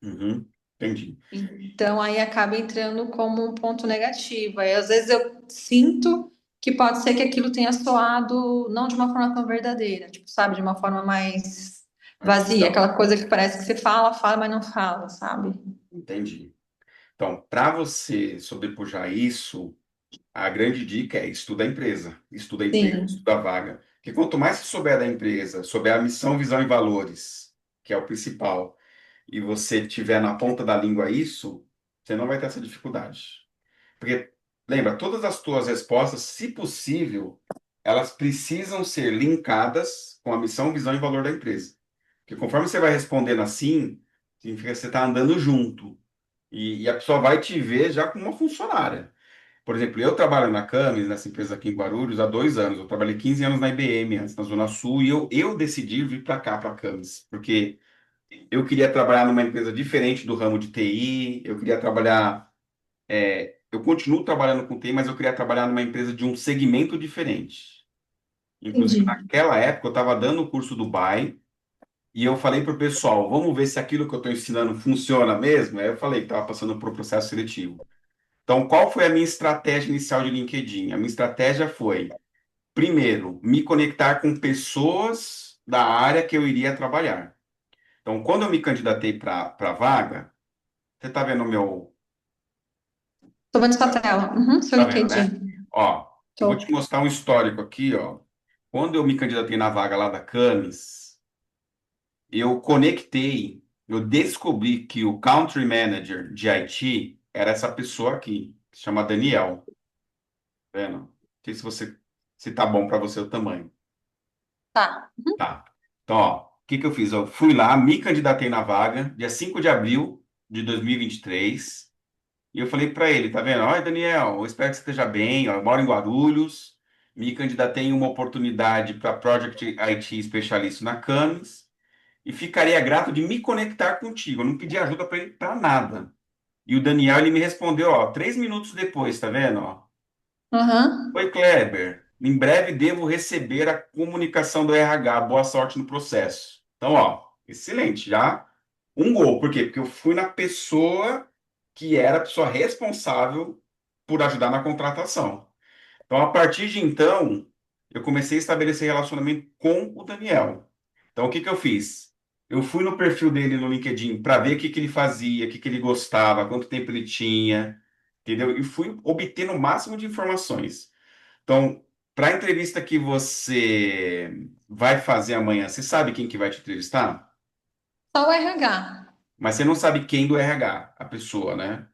S1: Uhum, entendi.
S2: Então, aí acaba entrando como um ponto negativo. Aí, às vezes, eu sinto que pode ser que aquilo tenha soado não de uma forma tão verdadeira, tipo, sabe, de uma forma mais vazia,
S1: Artificial.
S2: aquela coisa que parece que você fala, fala, mas não fala, sabe?
S1: Entendi. Então, para você sobrepujar isso, a grande dica é estuda a empresa,
S2: Sim,
S1: estuda a vaga. Porque quanto mais você souber da empresa, souber a missão, visão e valores, que é o principal, e você tiver na ponta da língua isso, você não vai ter essa dificuldade. Porque, lembra, todas as tuas respostas, se possível, elas precisam ser linkadas com a missão, visão e valor da empresa. Porque conforme você vai respondendo assim, significa que você está andando junto. E a pessoa vai te ver já como uma funcionária. Por exemplo, eu trabalho na Camis, nessa empresa aqui em Guarulhos, há 2 anos. Eu trabalhei 15 anos na IBM, antes na Zona Sul, e eu decidi vir para cá, para a Camis, porque eu queria trabalhar numa empresa diferente do ramo de TI, eu queria trabalhar. Eu continuo trabalhando com TI, mas eu queria trabalhar numa empresa de um segmento diferente. Inclusive,
S2: entendi.
S1: naquela época, eu estava dando o curso Dubai, e eu falei para o pessoal, vamos ver se aquilo que eu estou ensinando funciona mesmo? Aí eu falei que estava passando por um processo seletivo. Então, qual foi a minha estratégia inicial de LinkedIn? A minha estratégia foi, primeiro, me conectar com pessoas da área que eu iria trabalhar. Então, quando eu me candidatei para a vaga, você está vendo o meu.
S2: Tô vendo sua tela. Uhum, seu
S1: Tá vendo, né?
S2: LinkedIn.
S1: Ó, eu vou te
S2: Tô.
S1: mostrar um histórico aqui, ó. Quando eu me candidatei na vaga lá da Camis, eu conectei, eu descobri que o Country Manager de IT era essa pessoa aqui, que se chama Daniel. Tá vendo? Não sei se tá bom para você o tamanho.
S2: Tá.
S1: Tá. Então, ó, o que que eu fiz? Eu fui lá, me candidatei na vaga, dia 5 de abril. de 2023. E eu falei para ele, tá vendo? Olha, Daniel, eu espero que você esteja bem. Ó, eu moro em Guarulhos, me candidatei em uma oportunidade para Project IT Specialist na Camis e ficaria grato de me conectar contigo. Eu não pedi ajuda para ele para nada. E o Daniel, ele me respondeu, ó, 3 minutos depois, tá vendo? Ó,
S2: Aham.
S1: oi, Kleber. Em breve devo receber a comunicação do RH. Boa sorte no processo. Então, ó, excelente. Já um gol. Por quê? Porque eu fui na pessoa que era a pessoa responsável por ajudar na contratação. Então, a partir de então, eu comecei a estabelecer relacionamento com o Daniel. Então, o que que eu fiz? Eu fui no perfil dele no LinkedIn para ver o que que ele fazia, o que que ele gostava, quanto tempo ele tinha, entendeu? E fui obtendo o máximo de informações. Então, para a entrevista que você vai fazer amanhã, você sabe quem que vai te entrevistar?
S2: Só o RH.
S1: Mas você não sabe quem do RH, a pessoa, né?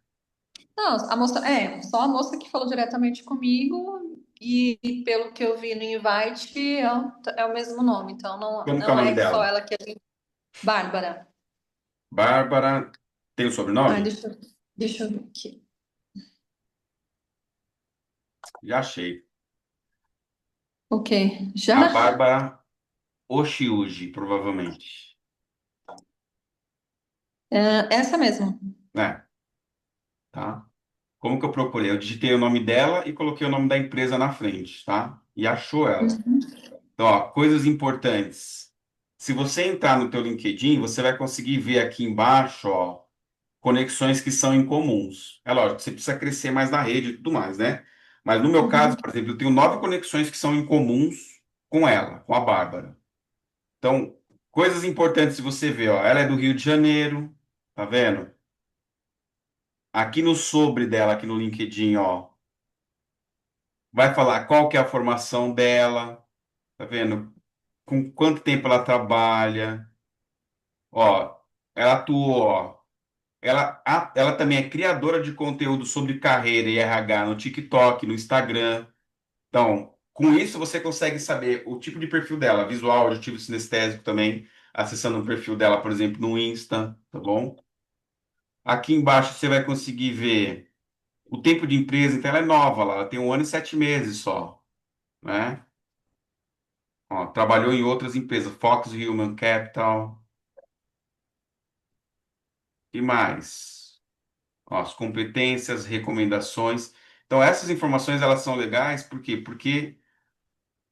S2: Não, a moça, só a moça que falou diretamente comigo e pelo que eu vi no invite é o mesmo nome, então não,
S1: Como que é o
S2: não
S1: nome
S2: é só
S1: dela?
S2: ela que é Bárbara.
S1: Bárbara, tem o
S2: Ai,
S1: sobrenome?
S2: deixa eu ver aqui.
S1: Já achei.
S2: Ok,
S1: A
S2: já?
S1: Bárbara Oshiuji, provavelmente.
S2: É, essa mesmo.
S1: É, tá? Como que eu procurei? Eu digitei o nome dela e coloquei o nome da empresa na frente, tá? E achou ela.
S2: Uhum.
S1: Então, ó, coisas importantes. Se você entrar no teu LinkedIn, você vai conseguir ver aqui embaixo, ó, conexões que são incomuns. É lógico, você precisa crescer mais na rede e tudo mais, né? Mas no meu caso,
S2: Uhum.
S1: por exemplo, eu tenho 9 conexões que são incomuns com ela, com a Bárbara. Então, coisas importantes de você ver, ó, ela é do Rio de Janeiro, tá vendo? Aqui no sobre dela, aqui no LinkedIn, ó, vai falar qual que é a formação dela, tá vendo? Com quanto tempo ela trabalha, ó, ela atuou, ó, ela também é criadora de conteúdo sobre carreira e RH no TikTok, no Instagram. Então, com isso você consegue saber o tipo de perfil dela, visual, auditivo, sinestésico também, acessando o perfil dela, por exemplo, no Insta, tá bom? Aqui embaixo você vai conseguir ver o tempo de empresa, então ela é nova, ela tem 1 ano e 7 meses só, né? Ó, trabalhou em outras empresas, Fox Human Capital, e mais? Ó, as competências, recomendações. Então essas informações elas são legais, por quê? Porque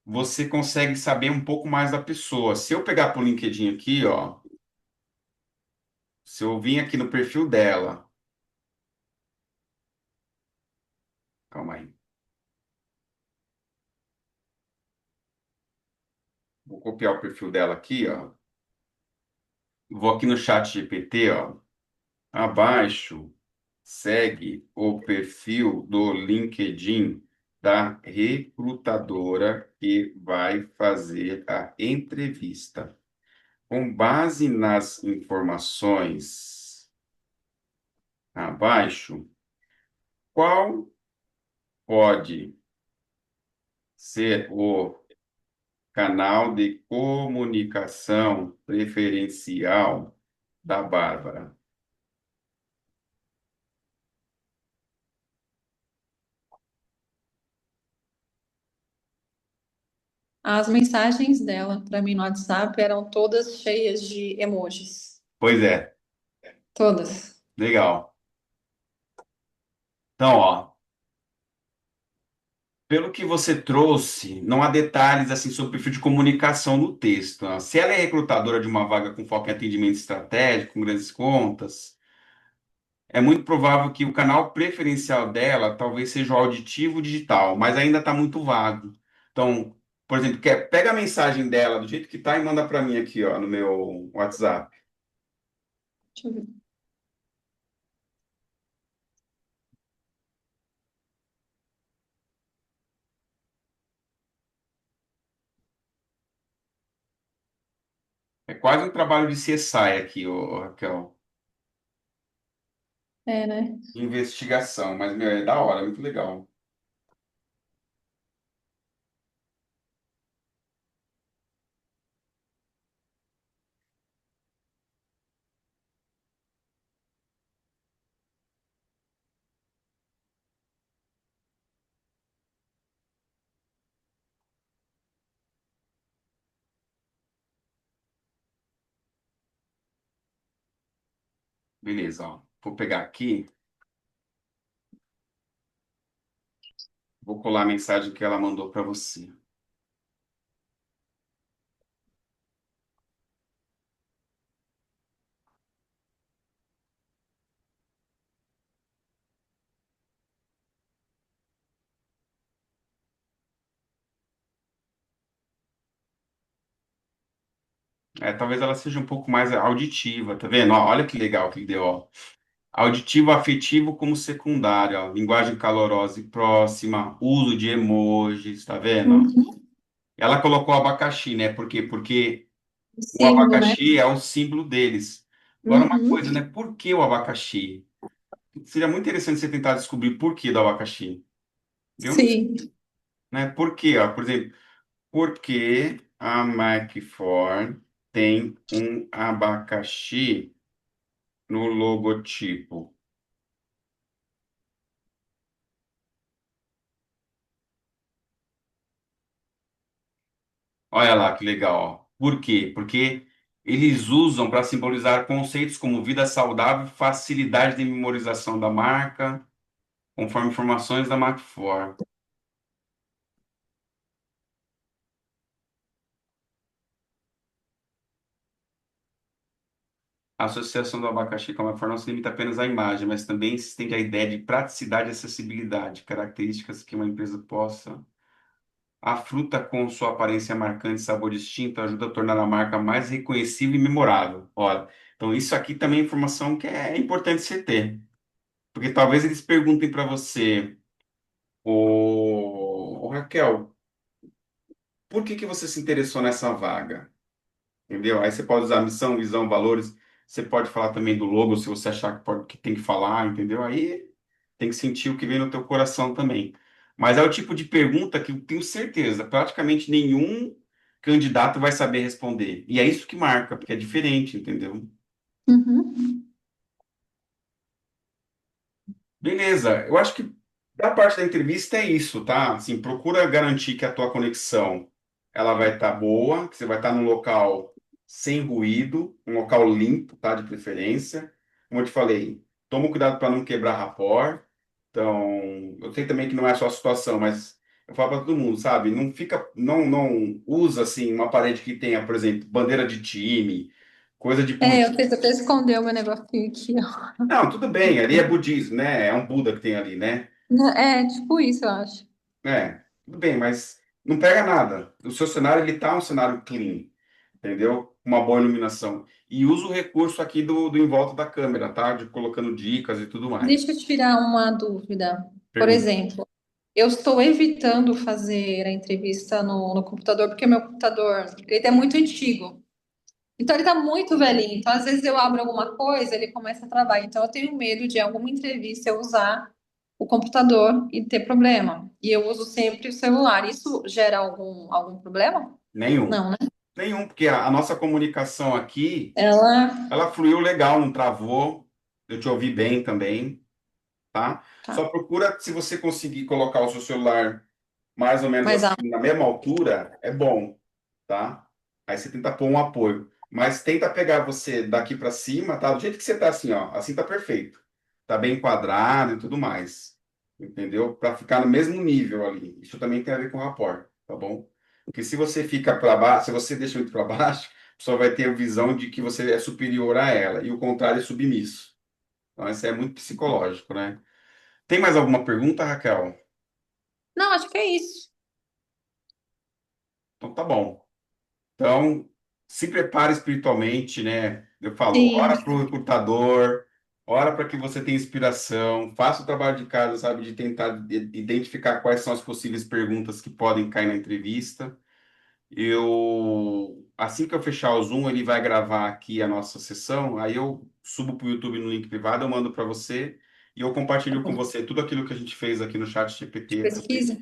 S1: você consegue saber um pouco mais da pessoa. Se eu pegar para o LinkedIn aqui, ó, se eu vim aqui no perfil dela, calma aí, vou copiar o perfil dela aqui, ó, vou aqui no chat GPT, ó, abaixo, segue o perfil do LinkedIn da recrutadora que vai fazer a entrevista. Com base nas informações abaixo, qual pode ser o canal de comunicação preferencial da Bárbara?
S2: As mensagens dela para mim no WhatsApp eram todas cheias de emojis.
S1: Pois é,
S2: Todas.
S1: legal. Então, ó, pelo que você trouxe, não há detalhes assim sobre o perfil de comunicação no texto, né? Se ela é recrutadora de uma vaga com foco em atendimento estratégico, com grandes contas, é muito provável que o canal preferencial dela talvez seja o auditivo digital, mas ainda está muito vago. Então, por exemplo, pega a mensagem dela do jeito que está e manda para mim aqui, ó, no meu WhatsApp.
S2: Deixa eu ver.
S1: É quase um trabalho de CSI aqui, Raquel.
S2: É, né?
S1: Investigação, mas meu, é da hora, é muito legal. Beleza, ó. Vou pegar aqui, vou colar a mensagem que ela mandou para você. Talvez ela seja um pouco mais auditiva, tá vendo? Ó, olha que legal que ele deu, ó. Auditivo afetivo como secundário, ó. Linguagem calorosa e próxima, uso de emojis, tá vendo? Ó?
S2: Uhum.
S1: Ela colocou abacaxi, né? Por quê? Porque
S2: O
S1: o
S2: símbolo, né?
S1: abacaxi é o símbolo deles. Agora, uma
S2: Uhum.
S1: coisa, né? Por que o abacaxi? Seria muito interessante você tentar descobrir por que do abacaxi. Eu não sei,
S2: Sim.
S1: né? Por quê? Ó? Por exemplo, por que a McFord tem um abacaxi no logotipo? Olha lá que legal, ó. Por quê? Porque eles usam para simbolizar conceitos como vida saudável, facilidade de memorização da marca, conforme informações da McFord. A associação do abacaxi com a McFord não se limita apenas à imagem, mas também se estende à ideia de praticidade e acessibilidade, características que uma empresa possa. A fruta, com sua aparência marcante e sabor distinto, ajuda a tornar a marca mais reconhecível e memorável. Olha, então isso aqui também é informação que é importante você ter. Porque talvez eles perguntem para você, ô Raquel, por que que você se interessou nessa vaga? Entendeu? Aí você pode usar missão, visão, valores. Você pode falar também do logo, se você achar que, pode, que tem que falar, entendeu? Aí tem que sentir o que vem no teu coração também. Mas é o tipo de pergunta que eu tenho certeza, praticamente nenhum candidato vai saber responder. E é isso que marca, porque é diferente, entendeu?
S2: Uhum.
S1: Beleza, eu acho que da parte da entrevista é isso, tá? Assim, procura garantir que a tua conexão ela vai estar boa, que você vai estar num local sem ruído, um local limpo, tá? De preferência. Como eu te falei, toma cuidado para não quebrar rapport. Então, eu sei também que não é só a situação, mas eu falo para todo mundo, sabe? Não fica, não usa assim uma parede que tenha, por exemplo, bandeira de time, coisa de
S2: É, eu
S1: político.
S2: fiz até esconder o meu negocinho aqui, ó.
S1: Não, tudo bem, ali é budismo, né? É um Buda que tem ali, né?
S2: É, tipo isso, eu acho.
S1: Tudo bem, mas não pega nada. O seu cenário, ele tá um cenário clean, entendeu? Uma boa iluminação. E usa o recurso aqui do em volta da câmera, tá? De colocando dicas e tudo mais.
S2: Deixa eu tirar uma dúvida. Por
S1: Pergunta.
S2: exemplo, eu estou evitando fazer a entrevista no computador porque meu computador, ele é muito antigo. Então ele tá muito velhinho. Então às vezes eu abro alguma coisa, ele começa a travar. Então eu tenho medo de alguma entrevista eu usar o computador e ter problema. E eu uso sempre o celular. Isso gera algum problema?
S1: Nenhum.
S2: Não, né?
S1: Nenhum, porque a nossa comunicação aqui,
S2: Ela
S1: ela fluiu legal, não travou. Eu te ouvi bem também, tá?
S2: tá
S1: Só procura, se você conseguir colocar o seu celular mais ou menos
S2: mais
S1: assim,
S2: alta.
S1: na mesma altura, é bom, tá? Aí você tenta pôr um apoio. Mas tenta pegar você daqui para cima, tá? Do jeito que você tá assim, ó. Assim tá perfeito. Tá bem enquadrado e tudo mais. Entendeu? Para ficar no mesmo nível ali. Isso também tem a ver com rapport, tá bom? Porque se você fica para baixo, se você deixa muito para baixo, a pessoa vai ter a visão de que você é superior a ela. E o contrário é submisso. Então, isso é muito psicológico, né? Tem mais alguma pergunta, Raquel?
S2: Não, acho que é isso.
S1: Então tá bom. Então, se prepare espiritualmente, né? Eu falo,
S2: Sim.
S1: ora para o recrutador, ora para que você tenha inspiração, faça o trabalho de casa, sabe, de tentar identificar quais são as possíveis perguntas que podem cair na entrevista. Assim que eu fechar o Zoom, ele vai gravar aqui a nossa sessão, aí eu subo para o YouTube no link privado, eu mando para você e eu
S2: Tá
S1: compartilho com
S2: bom.
S1: você tudo aquilo que a gente fez aqui no chat
S2: De
S1: GPT,
S2: pesquisa?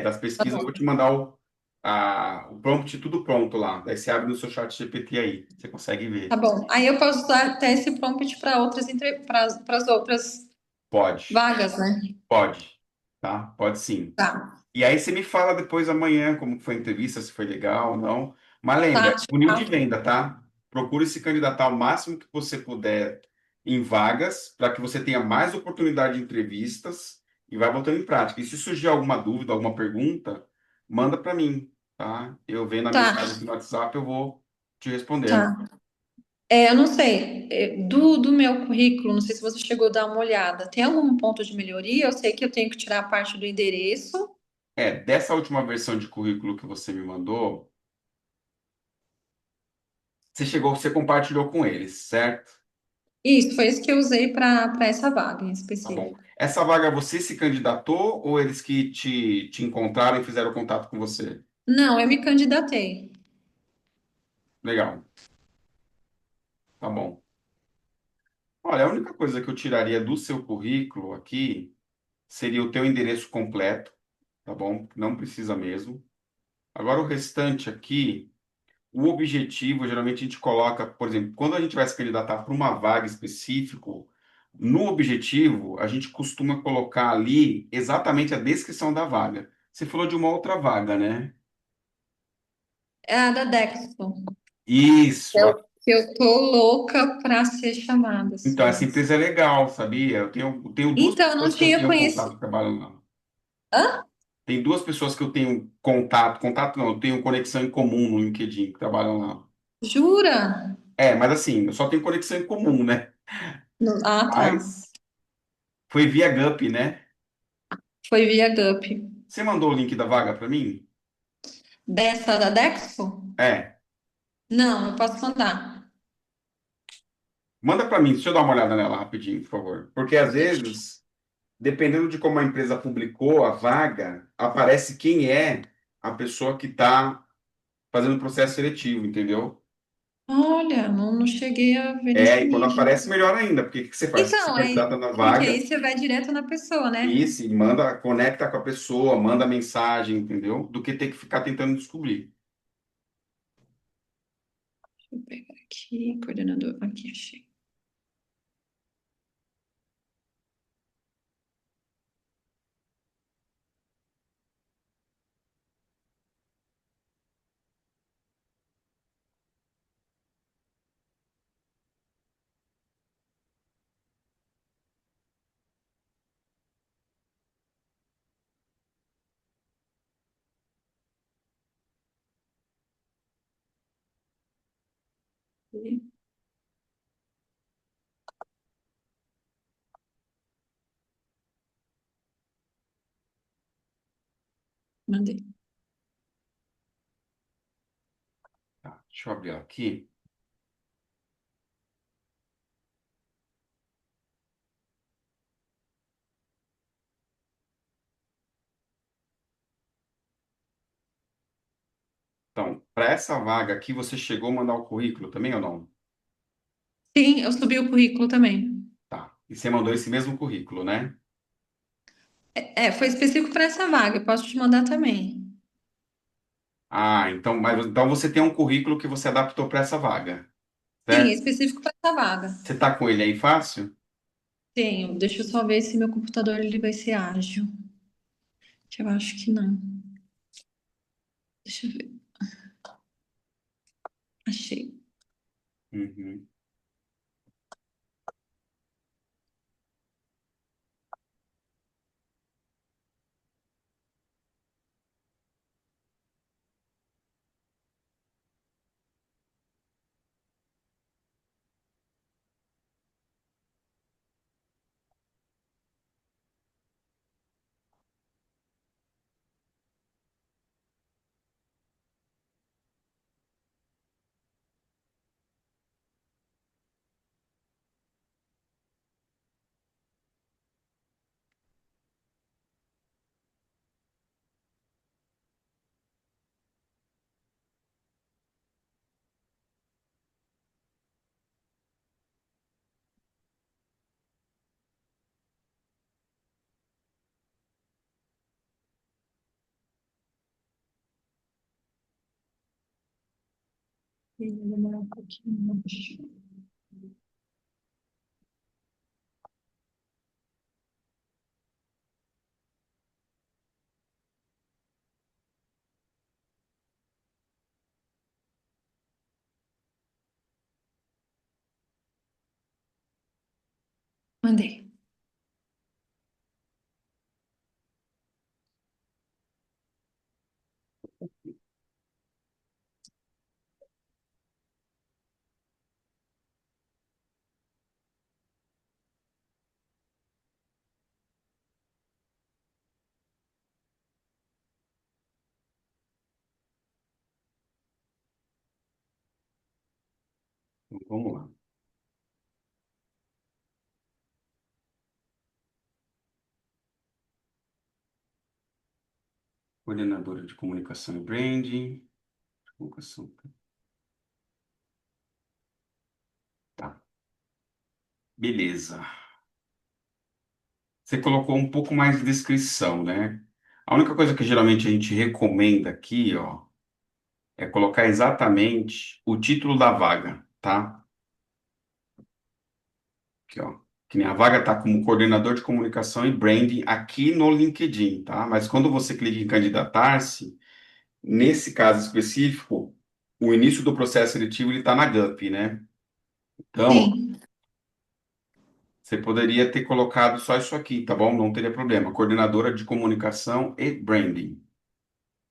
S1: das
S2: Tá
S1: pesquisas, eu vou te
S2: bom.
S1: mandar o prompt tudo pronto lá. Daí você abre no seu chat GPT aí, você consegue
S2: Tá
S1: ver.
S2: bom. Aí eu posso usar até esse prompt para para as outras
S1: Pode,
S2: vagas, né?
S1: pode, tá? Pode sim.
S2: Tá.
S1: E aí você me fala depois amanhã como foi a entrevista, se foi legal ou não. Mas lembra,
S2: Tá.
S1: é funil de
S2: Tá.
S1: venda, tá? Procure se candidatar o máximo que você puder em vagas para que você tenha mais oportunidade de entrevistas e vai botando em prática. E se surgir alguma dúvida, alguma pergunta, manda para mim, tá? Eu vendo a
S2: Tá,
S1: mensagem aqui no WhatsApp, eu vou te respondendo.
S2: tá. Eu não sei, do meu currículo, não sei se você chegou a dar uma olhada. Tem algum ponto de melhoria? Eu sei que eu tenho que tirar a parte do endereço.
S1: Dessa última versão de currículo que você me mandou, você compartilhou com eles, certo?
S2: Isso, foi isso que eu usei para essa vaga em
S1: Tá bom.
S2: específico.
S1: Essa vaga você se candidatou ou eles que te encontraram e fizeram contato com você?
S2: Não, eu me candidatei.
S1: Legal, tá bom. Olha, a única coisa que eu tiraria do seu currículo aqui seria o teu endereço completo, tá bom? Não precisa mesmo. Agora o restante aqui, o objetivo, geralmente a gente coloca, por exemplo, quando a gente vai se candidatar para uma vaga específica, no objetivo, a gente costuma colocar ali exatamente a descrição da vaga. Você falou de uma outra vaga, né?
S2: É a da Dexco.
S1: Isso.
S2: Eu tô louca para ser chamada,
S1: Então,
S2: assim.
S1: essa empresa é legal, sabia? Eu tenho duas
S2: Então, eu não
S1: pessoas que eu
S2: tinha
S1: tenho contato
S2: conhecido.
S1: que trabalham lá.
S2: Hã?
S1: Tem duas pessoas que eu tenho contato não, eu tenho conexão em comum no LinkedIn, que trabalham lá.
S2: Jura?
S1: Mas assim, eu só tenho conexão em comum, né?
S2: Ah, tá.
S1: Mas foi via Gup, né?
S2: Foi via Gup.
S1: Você mandou o link da vaga para mim?
S2: Dessa da Dexco?
S1: É,
S2: Não, eu posso mandar.
S1: manda para mim, deixa eu dar uma olhada nela rapidinho, por favor. Porque às vezes, dependendo de como a empresa publicou a vaga, aparece quem é a pessoa que está fazendo o processo seletivo, entendeu?
S2: Olha, não cheguei a ver nesse
S1: E quando
S2: nível.
S1: aparece, melhor ainda, porque o que você faz? Você se
S2: Então,
S1: candidata na
S2: porque
S1: vaga
S2: aí você vai direto na pessoa,
S1: e
S2: né?
S1: se manda, conecta com a pessoa, manda mensagem, entendeu? Do que ter que ficar tentando descobrir.
S2: Deixa eu pegar aqui, coordenador. Aqui, achei. Mandei.
S1: Tá, deixa eu abrir ela aqui. Então, para essa vaga aqui, você chegou a mandar o currículo também ou não?
S2: Sim, eu subi o currículo também.
S1: Tá. E você mandou esse mesmo currículo, né?
S2: Foi específico para essa vaga. Eu posso te mandar também.
S1: Então você tem um currículo que você adaptou para essa vaga,
S2: Sim, é
S1: certo?
S2: específico para essa vaga.
S1: Você tá com ele aí fácil?
S2: Tenho. Deixa eu só ver se meu computador ele vai ser ágil. Que eu acho que não. Deixa eu ver. Achei.
S1: Uhum.
S2: Ele vai demorar um pouquinho. Mandei.
S1: Então, vamos lá. Coordenadora de comunicação e branding. Comunicação. Tá, beleza. Você colocou um pouco mais de descrição, né? A única coisa que geralmente a gente recomenda aqui, ó, é colocar exatamente o título da vaga, tá? Aqui, ó. Que nem a vaga tá como coordenador de comunicação e branding aqui no LinkedIn, tá? Mas quando você clica em candidatar-se, nesse caso específico, o início do processo seletivo ele tá na GUP, né? Então,
S2: Sim.
S1: você poderia ter colocado só isso aqui, tá bom? Não teria problema. Coordenadora de comunicação e branding,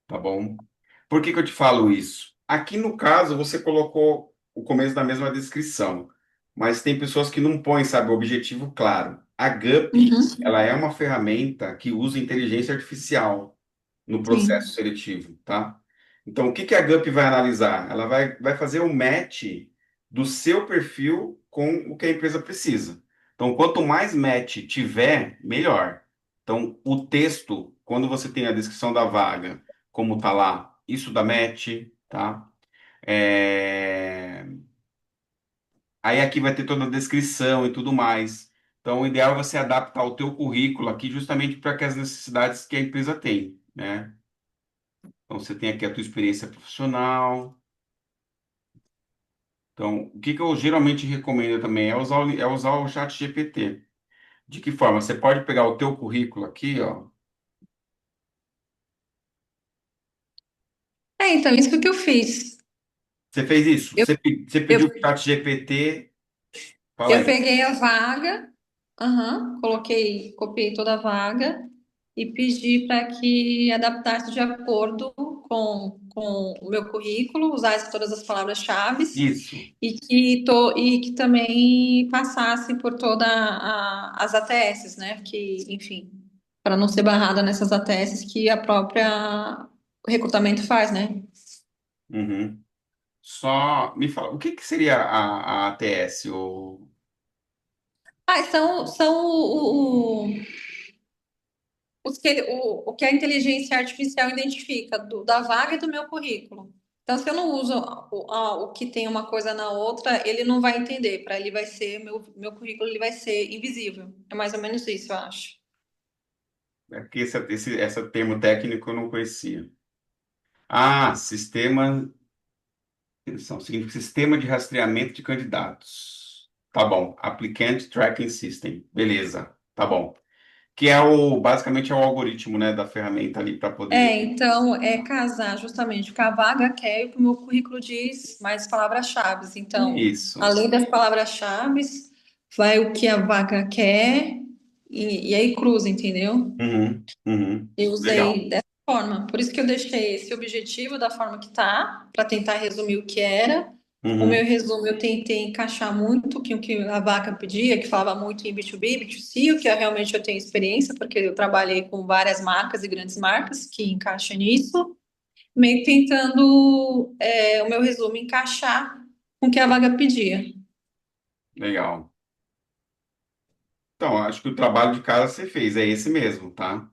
S1: tá bom? Por que que eu te falo isso? Aqui no caso, você colocou o começo da mesma descrição, mas tem pessoas que não põem, sabe, o objetivo claro. A GUP,
S2: Uhum.
S1: ela é uma ferramenta que usa inteligência artificial no processo
S2: Sim.
S1: seletivo, tá? Então, o que que a GUP vai analisar? Ela vai fazer o match do seu perfil com o que a empresa precisa. Então, quanto mais match tiver, melhor. Então, o texto, quando você tem a descrição da vaga, como tá lá, isso dá match, tá? É, Aí aqui vai ter toda a descrição e tudo mais. Então, o ideal é você adaptar o teu currículo aqui justamente para as necessidades que a empresa tem, né? Então, você tem aqui a tua experiência profissional. Então, o que que eu geralmente recomendo também é usar o chat GPT. De que forma? Você pode pegar o teu currículo aqui, ó.
S2: Então, isso que eu fiz.
S1: Você fez isso?
S2: Eu,
S1: Você
S2: eu,
S1: pediu o chat GPT, fala
S2: eu
S1: aí.
S2: peguei a vaga, coloquei, copiei toda a vaga e pedi para que adaptasse de acordo com o meu currículo, usasse todas as palavras-chave
S1: Isso.
S2: e que também passasse por todas as ATS, né? Que, enfim, para não ser barrada nessas ATS que a própria recrutamento faz, né?
S1: Uhum. Só me fala, o que que seria a ATS?
S2: São o que a inteligência artificial identifica da vaga e do meu currículo. Então, se eu não uso o que tem uma coisa na outra, ele não vai entender. Para ele vai ser, meu currículo ele vai ser invisível. É mais ou menos isso, eu acho.
S1: É porque esse termo técnico eu não conhecia. Ah, significa sistema de rastreamento de candidatos. Tá bom. Applicant Tracking System. Beleza. Tá bom. Que é basicamente é o algoritmo, né, da ferramenta ali para poder.
S2: Então, é casar justamente o que a vaga quer e o que o meu currículo diz, mais palavras-chave. Então,
S1: Isso.
S2: além das palavras-chave, vai o que a vaga quer e aí cruza, entendeu?
S1: Uhum, uhum.
S2: Eu
S1: Legal.
S2: usei dessa forma. Por isso que eu deixei esse objetivo da forma que tá, para tentar resumir o que era. O meu
S1: Uhum,
S2: resumo eu tentei encaixar muito o que a vaca pedia, que falava muito em B2B, B2C, o que realmente eu tenho experiência, porque eu trabalhei com várias marcas e grandes marcas que encaixam nisso. Meio tentando o meu resumo encaixar com o que a vaga pedia.
S1: legal. Então, acho que o trabalho de casa você fez, é esse mesmo, tá?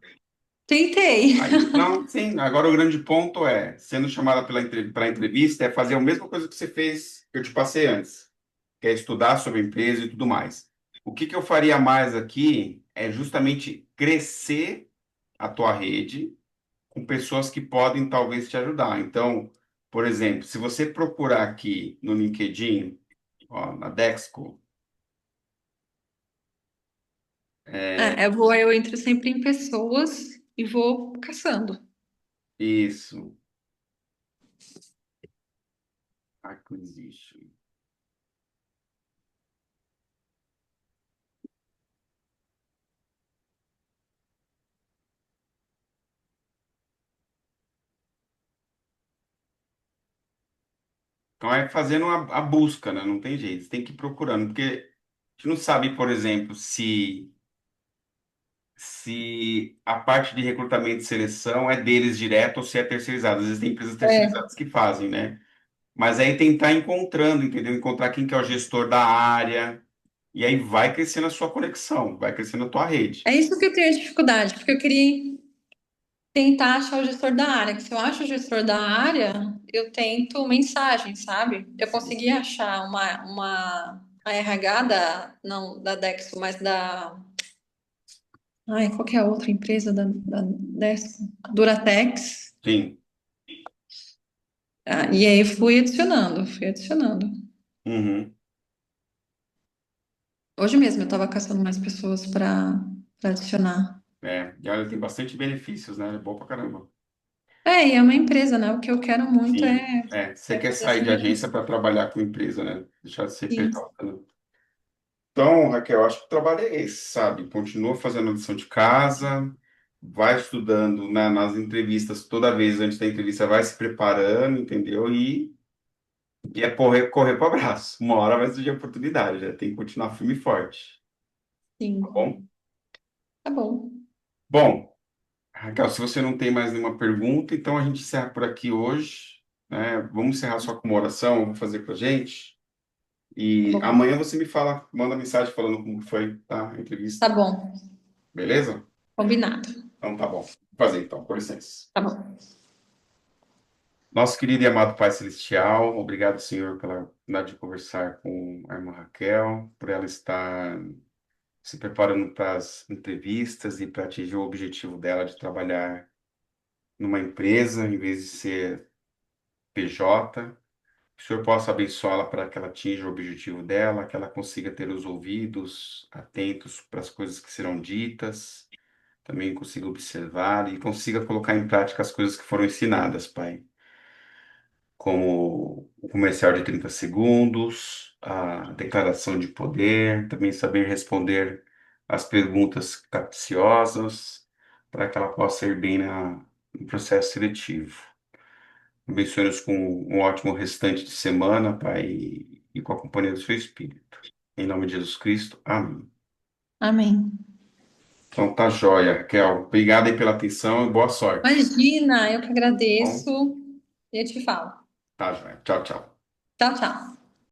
S2: Tentei.
S1: Aí, não, sim, agora o grande ponto é, sendo chamada para entrevista, é fazer a mesma coisa que você fez, que eu te passei antes, que é estudar sobre a empresa e tudo mais. O que que eu faria mais aqui é justamente crescer a tua rede com pessoas que podem talvez te ajudar. Então, por exemplo, se você procurar aqui no LinkedIn, ó, na Dexco,
S2: Eu entro sempre em pessoas e vou caçando.
S1: isso, acquisition. Então é fazendo a busca, né? Não tem jeito, você tem que ir procurando, porque a gente não sabe, por exemplo, se a parte de recrutamento e seleção é deles direto ou se é terceirizado. Às vezes tem empresas
S2: É,
S1: terceirizadas que fazem, né? Mas aí tentar encontrando, entendeu? Encontrar quem que é o gestor da área, e aí vai crescendo a sua conexão, vai crescendo a tua rede.
S2: é isso que eu tenho dificuldade, porque eu queria tentar achar o gestor da área, que se eu acho o gestor da área, eu tento mensagem, sabe? Eu
S1: Sim.
S2: consegui achar a RH não da Dexo, mas ai, qual que é a outra empresa da Dexo? Duratex.
S1: Sim.
S2: Ah, e aí fui adicionando.
S1: Uhum.
S2: Hoje mesmo eu estava caçando mais pessoas para adicionar.
S1: É, e olha, tem bastante benefícios, né? É bom pra caramba.
S2: É, e é uma empresa, né? O que eu quero muito
S1: Sim. É, você
S2: é
S1: quer
S2: poder
S1: sair de
S2: assumir.
S1: agência para trabalhar com empresa, né? Deixar de ser
S2: Sim,
S1: PJ, né? Então, Raquel, acho que o trabalho é esse, sabe? Continua fazendo a lição de casa, vai estudando nas entrevistas, toda vez antes da entrevista, vai se preparando, entendeu? E é correr para o abraço. Uma hora vai surgir a oportunidade, né? Tem que continuar firme e forte, tá
S2: sim.
S1: bom?
S2: Tá bom.
S1: Bom, Raquel, se você não tem mais nenhuma pergunta, então a gente encerra por aqui hoje, né? Vamos encerrar só com uma oração, vou fazer pra gente.
S2: Tá
S1: E
S2: bom.
S1: amanhã você me fala, manda mensagem falando como foi, tá? A
S2: Tá
S1: entrevista.
S2: bom.
S1: Beleza?
S2: Combinado.
S1: Então tá bom. Vou fazer então, com licença.
S2: Tá bom.
S1: Nosso querido e amado Pai Celestial, obrigado, Senhor, pela oportunidade de conversar com a irmã Raquel, por ela estar se preparando para as entrevistas e para atingir o objetivo dela de trabalhar numa empresa em vez de ser PJ. Que o Senhor possa abençoá-la para que ela atinja o objetivo dela, que ela consiga ter os ouvidos atentos para as coisas que serão ditas, também consiga observar e consiga colocar em prática as coisas que foram ensinadas, Pai, como o comercial de 30 segundos, a declaração de poder, também saber responder as perguntas capciosas, para que ela possa ir bem no processo seletivo. Abençoe-nos com um ótimo restante de semana, Pai, e com a companhia do seu Espírito. Em nome de Jesus Cristo, amém.
S2: Amém.
S1: Então tá joia, Raquel. Obrigado aí pela atenção e boa sorte.
S2: Imagina, eu que
S1: Bom,
S2: agradeço. E eu te falo.
S1: tá joia. Tchau, tchau.
S2: Tchau, tchau.